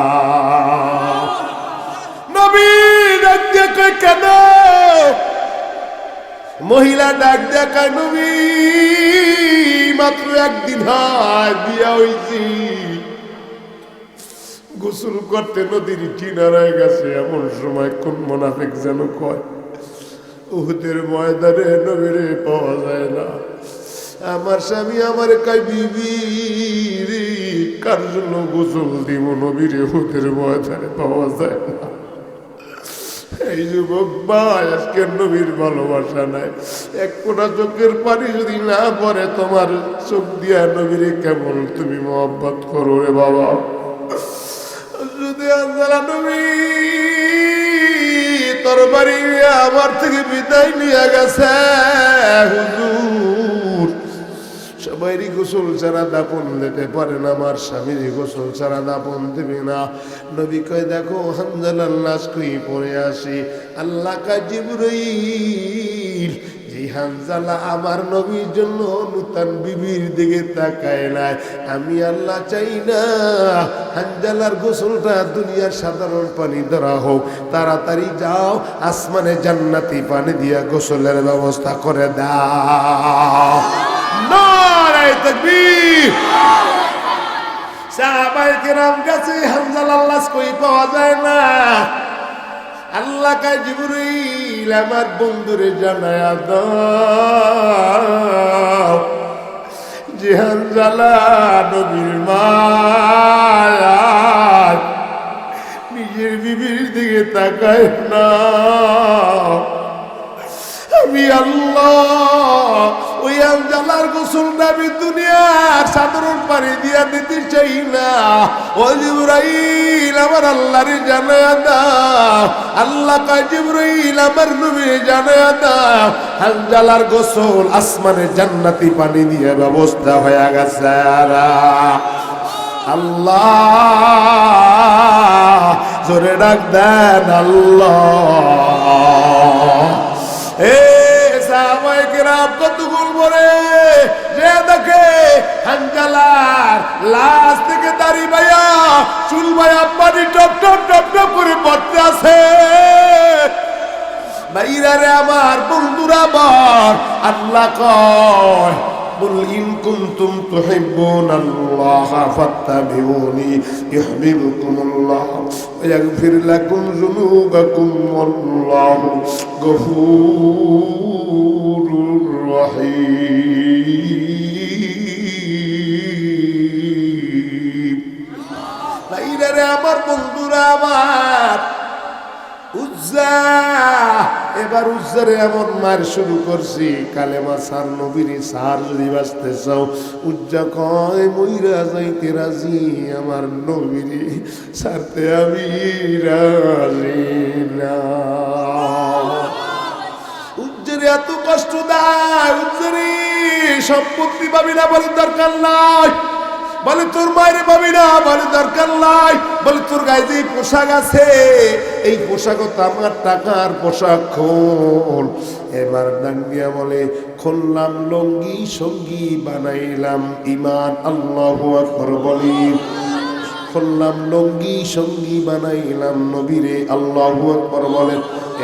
নবী ডাক দিয়া কয়, কেন? মহিলা ডাক দিয়া কয়, নবী মাত্র একদিন হয় বিয়া হইছি, গোসল করতে নদীর কিনারায় গেছে। এমন সময় কোন মুনাফিক যেন কয়, উহুদের ময়দানে নবীরে পাওয়া যায় না। আমার স্বামী আমার কয়, বিবি রে কার জন্য গোসল দিব? নবীরে উহুদের ময়দানে পাওয়া যায় না। এই যুবক ভাই, আজকের নবীর ভালোবাসা নাই। এক ফোঁটা চোখের পানি যদি না পড়ে, তোমার চোখ দিয়া নবীরে কেমন তুমি মহব্বত করো রে বাবা। যদি হানজালা নবী তরবারি আমার থেকে বিদায় নিয়ে গেছে, হুজুর সবাইরই গোসল ছাড়া দাপন দিতে পারেন, আমার স্বামীর গোসল ছাড়া দাপন দেবে না। নবী কয়, দেখো হানজালার লাশ কই পড়ে আসি। আল্লাহ কয়, জিবরাইল, যে হানজালা আমার নবীর জন্য নূতন বিবির দিকে তাকায় নাই, আমি আল্লাহ চাই না হানজালার গোসলটা দুনিয়ার সাধারণ পানি ধরা হোক। তাড়াতাড়ি যাও, আসমানে জান্নাতি পানি দিয়া গোসলের ব্যবস্থা করে দাও। নারায়ে তাকবীর। সাহাবায়ে কেরাম কাছে হানজালার লাশ কই পাওয়া যায় না। আল্লাহ কয়, জিবরাইল আমার বন্ধুরে জানায়া দাও যে হানজালা নবীর মায়া নিজের বিবির দিকে তাকায় না। আমি আল্লাহ ওই হানজালার গোসলটা আমি দুনিয়ার সাধারণ পানি দিয়া দিতে চাই না। ও জিবরাইল আমার আল্লাহরে জানায়া দাও। আল্লাহ কয়, জিবরাইল আমার নবীরে জানায়া দাও হানজালার গোসল আসমানে জান্নাতি পানি দিয়ে ব্যবস্থা হয়ে গেছে। আল্লাহ জোরে ডাক দেন আল্লাহ। এ সাহাবায়ে কেরাম কত বলবো, কবরে যে দেখে হানজালার লাশ থেকে দাড়ি ভাইয়া চুল ভাইয়া পানি টপ টপ টপ টপ করে পড়তে আছে। ভাইরা রে আমার বন্ধুরা আমার, আল্লাহ কয় قل إن كنتم تحبون الله فاتبعوني يحببكم الله ويغفر لكم ذنوبكم والله غفور رحيم। ভাইরা রে আমার বন্ধুরা আমার, উজ্জা এবার উজ্জারে এমন মার শুরু করছি, কালেমা সার নবীরে সার যদি বাঁচতে চাও, উজ্জা কয় মইরা যাইতে রাজি, আমার নবীরে সারতে আমি রাজি না। উজ্জারে এত কষ্ট দেয়, উজ্জারে সম্পত্তি পাবি না বলে দরকার নাই, বলে তোর মায়ের পাবি না বলে দরকার নাই, বলে তোর গায়ে যে পোশাক আছে এই পোশাক তো আমার টাকার পোশাক, খোল। এবার ডান্ডিয়া বলে খুললাম লঙ্গি সঙ্গী বানাইলাম ইমান, আল্লাহু আকবার বলি। খুললাম লঙ্গি সঙ্গী বানাইলাম নবীরে, আল্লাহু আকবার বলে।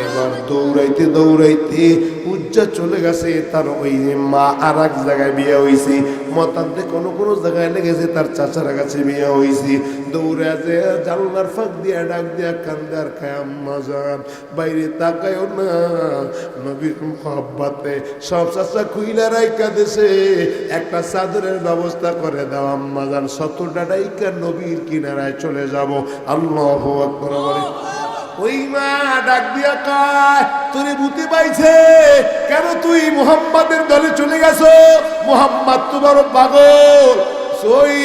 এবার দৌড়াইতে দৌড়াইতে উজ্জা চলে গেছে তার ওই যে মা আর এক জায়গায় বিয়ে হয়েছে, মতান্তে কোনো কোনো জায়গায় লেগেছে তার চাচার কাছে বিয়ে হয়েছে। দৌড়ে যে জানলার ফাঁক দিয়া ডাক দিয়া কান্দার খায় আম্মা যান বাইরে তাকায়ও না, নবীর মোহাব্বতে সব চাচা খুইলা রাইকা দেশে একটা চাদরের ব্যবস্থা করে দাও আম্মা যান, 70টা ডাইকা নবীর কিনারায় চলে যাব। আল্লাহু আকবার বলে। ওই মা ডাক দিয়া কয় তোরে ভূতে পাইছে কেন, তুই মুহাম্মাদের দলে চলে গেছো, মুহাম্মদ তো বড় পাগল, সই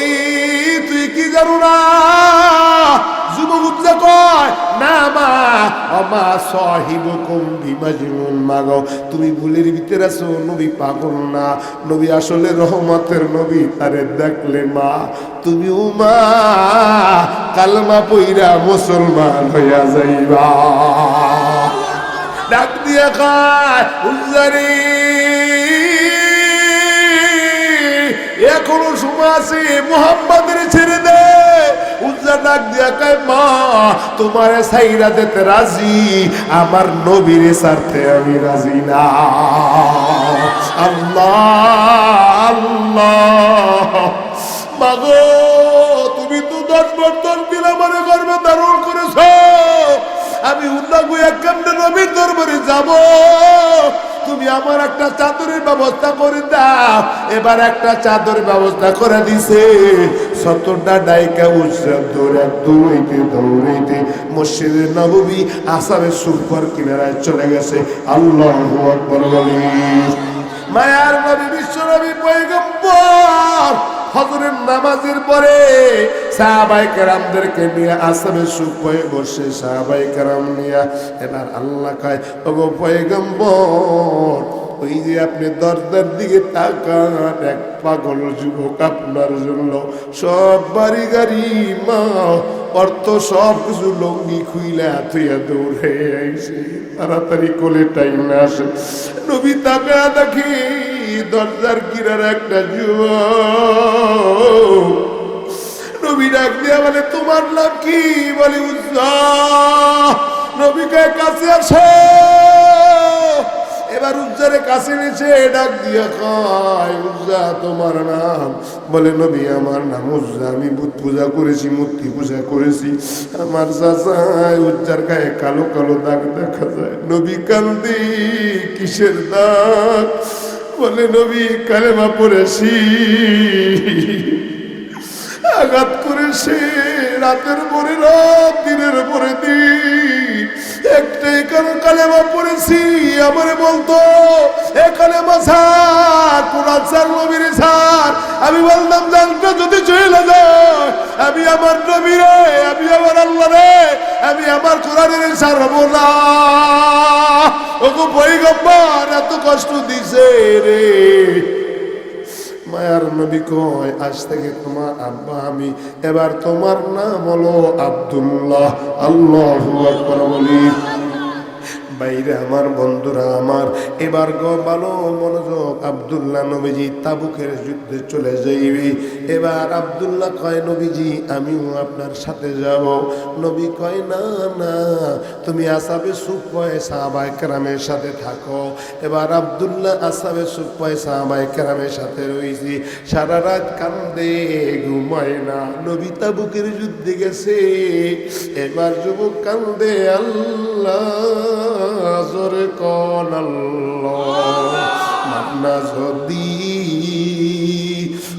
তুই কি জানো না? যুবক উজ্জা কয় না মা, আমা সাহিবুকুম বিমাজনুন, মাগো তুমি ভুলের ভিতরে আছো, নবী পাগল না, নবী আসলে রহমতের নবী, তারে দেখলে মা তুমিও মা কালমা পইরা মুসলমান হইয়া যাইবা। ডাক দিয়া কয় উজ্জারি এখনো সময় আছে, মুহাম্মাদের ছেড়ে দে। উজ্জা ডাক দিয়া কয় মা তোমারে ছাইরা দিতে রাজি, আমার নবীরে ছাড়তে আমি রাজি না। আল্লাহ আল্লাহ, মাগো তুমি তো 10 বছর দিন আমার গর্ভে ধারণ করেছ, আমি উল্লাহ গুয়া কেমনে নবীর দরবারে যাব, তুমি আমার একটা চাদরের ব্যবস্থা করে দাও। এবার একটা চাদরের ব্যবস্থা করে দিছে, 70টা ডাইকা উজ্জা দৌড়াইতে দৌড়াইতে মসজিদে নববী আসারের সুফার কিনারায় চলে গেছে। আল্লাহু আকবার বলি। মায়ার নবী বিশ্ব নবী পয়গম্বর ফজরের নামাজের পরে সাহাবায়ে কেরামদেরকে নিয়ে আসরে সুপায় বসে, সাহাবায়ে কেরাম নিয়ে এবার আল্লাহ কয় ওগো পয়গম্বর, ওই যে আপনি দরজার দিকে তাকান, এক পাগল যুবক আপনার জন্য সব বাড়ি গাড়ি মা অর্থ সব কিছু লঙ্গি খুইলা থুইয়া দৌড়ে আইছে, তাড়াতাড়ি কোলে টাইম আসে। নবী তাকা দেখি দরজার কিনার একটা যুবক, নবী ডাক দিয়া বলে তোমার নাম কি? বলে উজ্জা। নবীকে কাছে আসো। এবার উজ্জারে কাছে নিচে ডাক দিয়া কয় উজ্জা তোমার নাম? বলে নবী আমার নাম উজ্জা, আমি বুত পূজা করেছি, মূর্তি পূজা করেছি। আমার চাচা উজ্জার গায়ে কালো কালো দাগ দেখা যায়। নবী কান্দি, কিসের দাগ? বলে নবী কালেমা পড়েছি, আঘাত করেছে, রাতের পরে রাত, দিনের পরে দিন, একটাই কারণ কালেমা পড়েছি। আমারে বলতো এ কালেমা ছাড়, কোরআন ছাড়, নবীর ছাড়। আমি বললাম জানটা যদি চলে যায়, আমি আমার নবীরে, আমি আমার আল্লাহ রে, আমি আমার কোরআনের ছাড়বো না। ওগো পয়গম্বর এত কষ্ট দিছে রে। মায়ার নবী কয় আজ থেকে তোমার আব্বা আমি, এবার তোমার নাম হলো আব্দুল্লাহ। আল্লাহু আকবার বলি। বাইরে আমার বন্ধুরা আমার, এবার ভালো মনোযোগ। আব্দুল্লাহ নবীজি তাবুকের যুদ্ধে চলে যাইবে। এবার আব্দুল্লাহ কয়, নবীজি আমিও আপনার সাথে যাব। নবী কয়, না না, তুমি আসাবে সুফায়ে সাহাবায়ে কেরামের সাথে থাকো। এবার আব্দুল্লাহ আসাবে সুফায়ে সাহাবায়ে কেরামের সাথে রইছি। সারা রাত কান্দে, ঘুমায় না। নবী তাবুকের যুদ্ধে গেছে। এবার যুবক কান্দে, আল্লাহ জোরে কোন আল্লাহ, মান্না যদি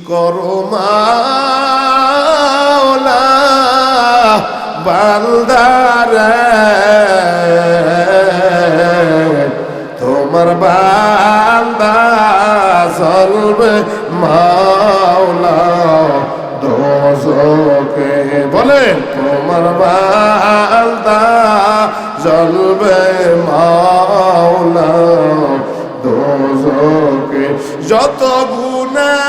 করো মাওলা বান্দারে, তোমার বান্দা চলবে মাওলা দোজখে। বলেন, তোমার বান্দা জ্বলবে মাওলা দোজখে। যত গুনাহ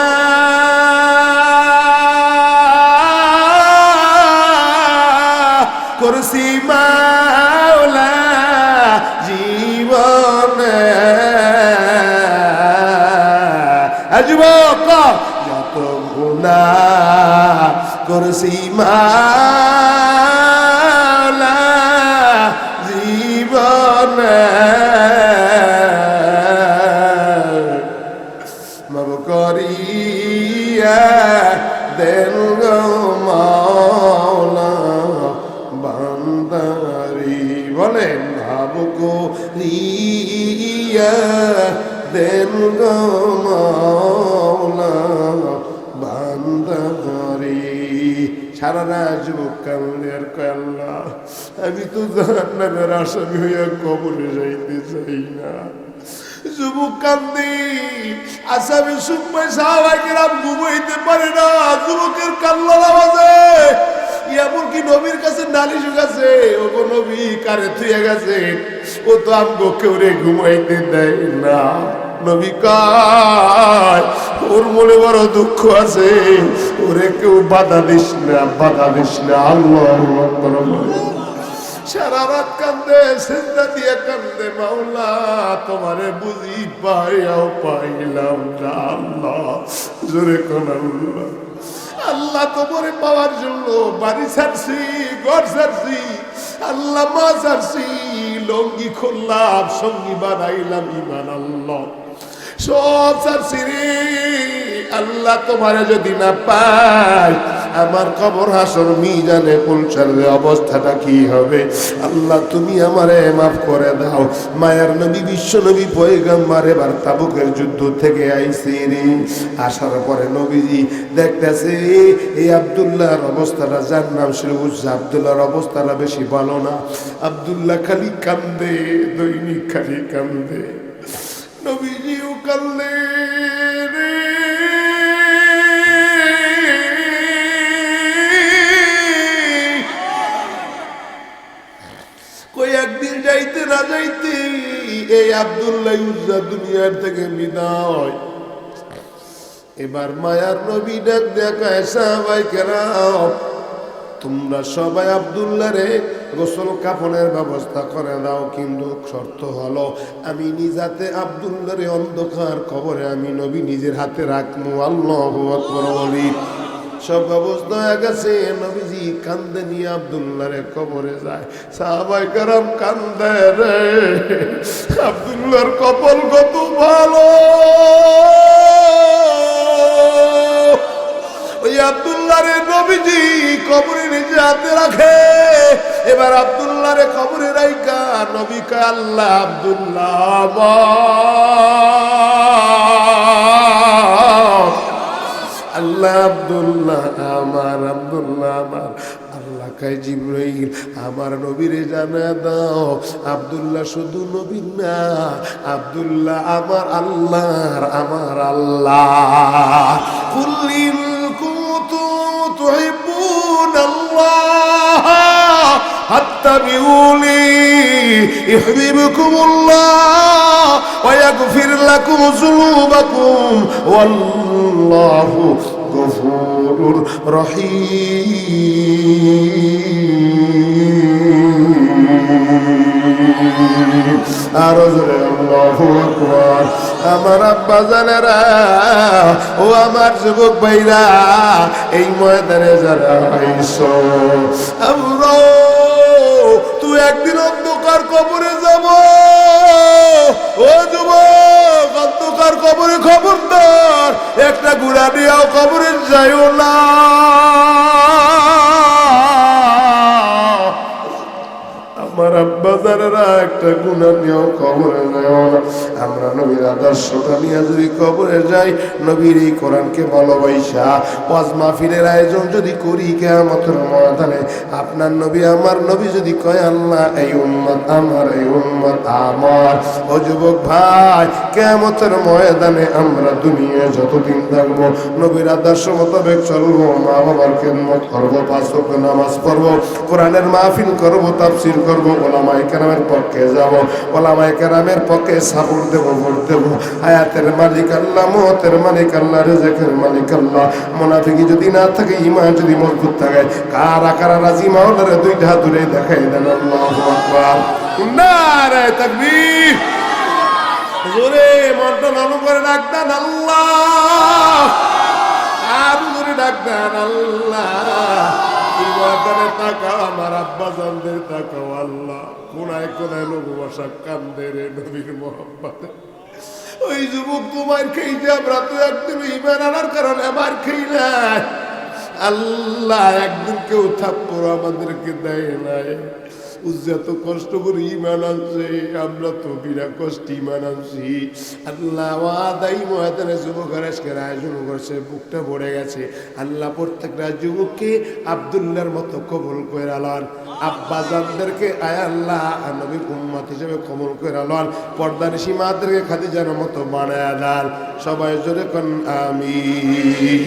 করছি মাওলা জীবনে, যুবক যত গুনাহ করছি মাওলা জীবনে, মাফ করিয়া দেন গো মাওলা বান্দারি। বলেন, মাফ করিয়া দেন গো মাওলা বান্দারি। সারা রাত যুবক কান্দে আর কয়, আল্লাহ আমি তো জাহান্নামের আসামি হইয়া কবরে যাইতে চাই না। যুবক কান্দে, আসামি সুফায়ে সাহাবায়ে কেরাম ঘুমাইতে পারে না। যুবকের কান্নার আওয়াজে এমনকি নবীর কাছে নালিশ গেছে, ও গো নবী কারে থুয়ে গেছে, ও তো আমগো কেউ রে ঘুমাইতে দেয় না। নবী কয়, ওর মনে বড় দুঃখ আছে, ওরে কেউ বাধা দিস না, বাধা দিস না। আল্লাহু আকবার। সারা রাত কান্দে, সিজদা দিয়ে কান্দে, মাওলা তোমারে বুঝি পাইয়াও পাইলাম না। আল্লাহ জোরে কোন আল্লাহ। আল্লাহ তোমারে পাওয়ার জন্য বাড়ি ছাড়ছি, ঘর ছাড়ছি, আল্লাহ মা ছাড়ছি, লঙ্গি খুললাম, সঙ্গী বানাইলাম ইমান। আল্লাহ সব ছাড়ছি রে। আল্লাহ তোমারে যদি না পাই, আমার কবর হাসর মিজানে পৌঁছালে অবস্থাটা কি হবে? আল্লাহ তুমি আমারে মাফ করে দাও। মায়ার নবী, বিশ্ব নবী, পয়গম্বর এবার তাবুকের যুদ্ধ থেকে আইছে রে। আসার পরে নবীজি দেখতেছে এই আব্দুল্লাহর অবস্থাটা, যার নাম ছিল উজ্জা, আব্দুল্লাহর অবস্থাটা বেশি ভালো না। আব্দুল্লাহ খালি কান্দে, দৈনিক খালি কান্দে। নবীজিও কান্দে রে। কই একদিন যাইতে না যাইতে এই আব্দুল্লাহ উজ্জা দুনিয়ার থেকে বিদায়। এবার মায়ার নবী ডাক দেখায়, সাহাবায়ে কেরাম তোমরা সবাই আব্দুল্লাহ রে গোসল কাফনের ব্যবস্থা করে দাও, কিন্তু শর্ত হলো আমি নিজাতে আব্দুল্লাহ রে অন্ধকার কবরে আমি নবী নিজের হাতে রাখবো। আল্লাহু আকবার বলি। সব ব্যবস্থা হয়ে গেছে। নবীজি কান্দে নিয়ে আব্দুল্লাহ রে কবরে যায়। সাহাবায়ে কেরাম কান্দে রে, আব্দুল্লাহর কপাল কত ভালো। ওই আব্দুল্লাহ রে নবীজি কবরে নিজে হাতে রাখে। এবার আব্দুল্লাহ রে কবরে রাইকা নবী কয়, আল্লাহ আব্দুল্লাহ আল্লাহ আব্দুল্লাহ আমার, আব্দুল্লাহ আমার। আল্লাহ কয়, জিবরাইল আমার নবীরে জানা দাও, আব্দুল্লাহ শুধু নবী না, আব্দুল্লাহ আমার আল্লাহর, আমার আল্লাহ। কুল্লিল কুনতুম তুহিব্বুনাল্লাহ ফাত্তাবিউনি ইউহিব্বুকুমুল্লাহ ওয়া ইয়াগফির লাকুম যুনুবাকুম ওয়াল্লাহু গফুরুর রহিম। আরো জোরে আল্লাহু আকবার। আমার আব্বা জানেরা, ও আমার যুবক ভাইরা, এই ময়দানে যারা আইছো, আমরা তুই একদিন অন্ধকার কবরে যাব। ও যুবক, অন্ধকার কবরে খবরদার একটা গুড়া দিয়াও কবরে যাইও না। আমার আব্বা জানেরা, একটা গুনাহ নিয়েও কবরে যাও না। আমরা নবীর আদর্শটা নিয়ে যদি কবরে যাই, নবীর এই কোরআনকে ভালোবাসা ওয়াজ মাহফিলের আয়োজন যদি করি, কিয়ামতের ময়দানে আপনার নবী আমার নবী যদি কয়, আল্লাহ এই উম্মত আমার, এই উম্মত আমার, ও যুবক ভাই, কিয়ামতের ময়দানে আমরা দুনিয়ায় যতদিন থাকবো নবীর আদর্শ মোতাবেক চলবো, মা বাবার খেদমত করবো, পাঁচ ওয়াক্ত নামাজ পড়বো, কোরআনের মাহফিল করবো, তাফসীর করবো, ওলামায়ে কেরামের পক্ষে যাব, ওলামায়ে কেরামের পক্ষে সাপোর্ট দেবো, ভোট দেবো। হায়াতের মালিক আল্লাহ, মওতের মালিক আল্লাহ, রিজকের মালিক আল্লাহ। মুনাফিকি যদি না থাকে, ঈমান যদি মজবুত থাকে, কারা কারা রাজি মাওলারে দুইটা হাত ধরে দেখাই দেন। আল্লাহু আকবার, নারে তাকবীর। জোরে মনটা নরম করে ডাক দেন আল্লাহ, আর জোরে ডাক দেন আল্লাহ। ইবাদতের তাকাও, আমার আব্বা জানদের তাকাও আল্লাহ। কোনায় কোনায় লোক বসা কান্দে রে নবীর মোহাম্মতে। ওই যুবক তোমার খেয়ে আমরা তো একদিন ইমান আনার কারণে আমার খেয়ে নাই আল্লাহ, একদিন কেউ থাপ্পড় আমাদেরকে দেয় নাই। যত কষ্ট করে ইমান আনছে, আমরা তো বিনা কষ্ট ইমান আনছি আল্লাহ। আদাই ময়দানে যুবকের আজকের আয়োজন করছে, বুকটা ভরে গেছে আল্লাহ। প্রত্যেকটা যুবককে আব্দুল্লাহর মতো কবুল করে আলান, আব্বা জানদেরকে আয় আল্লাহ নবীর উম্মত হিসেবে কবুল করে আলান, পর্দানিশী মাদেরকে খাদিজার মতো বানায় দেন। সবাই জোরে কোন আমিন।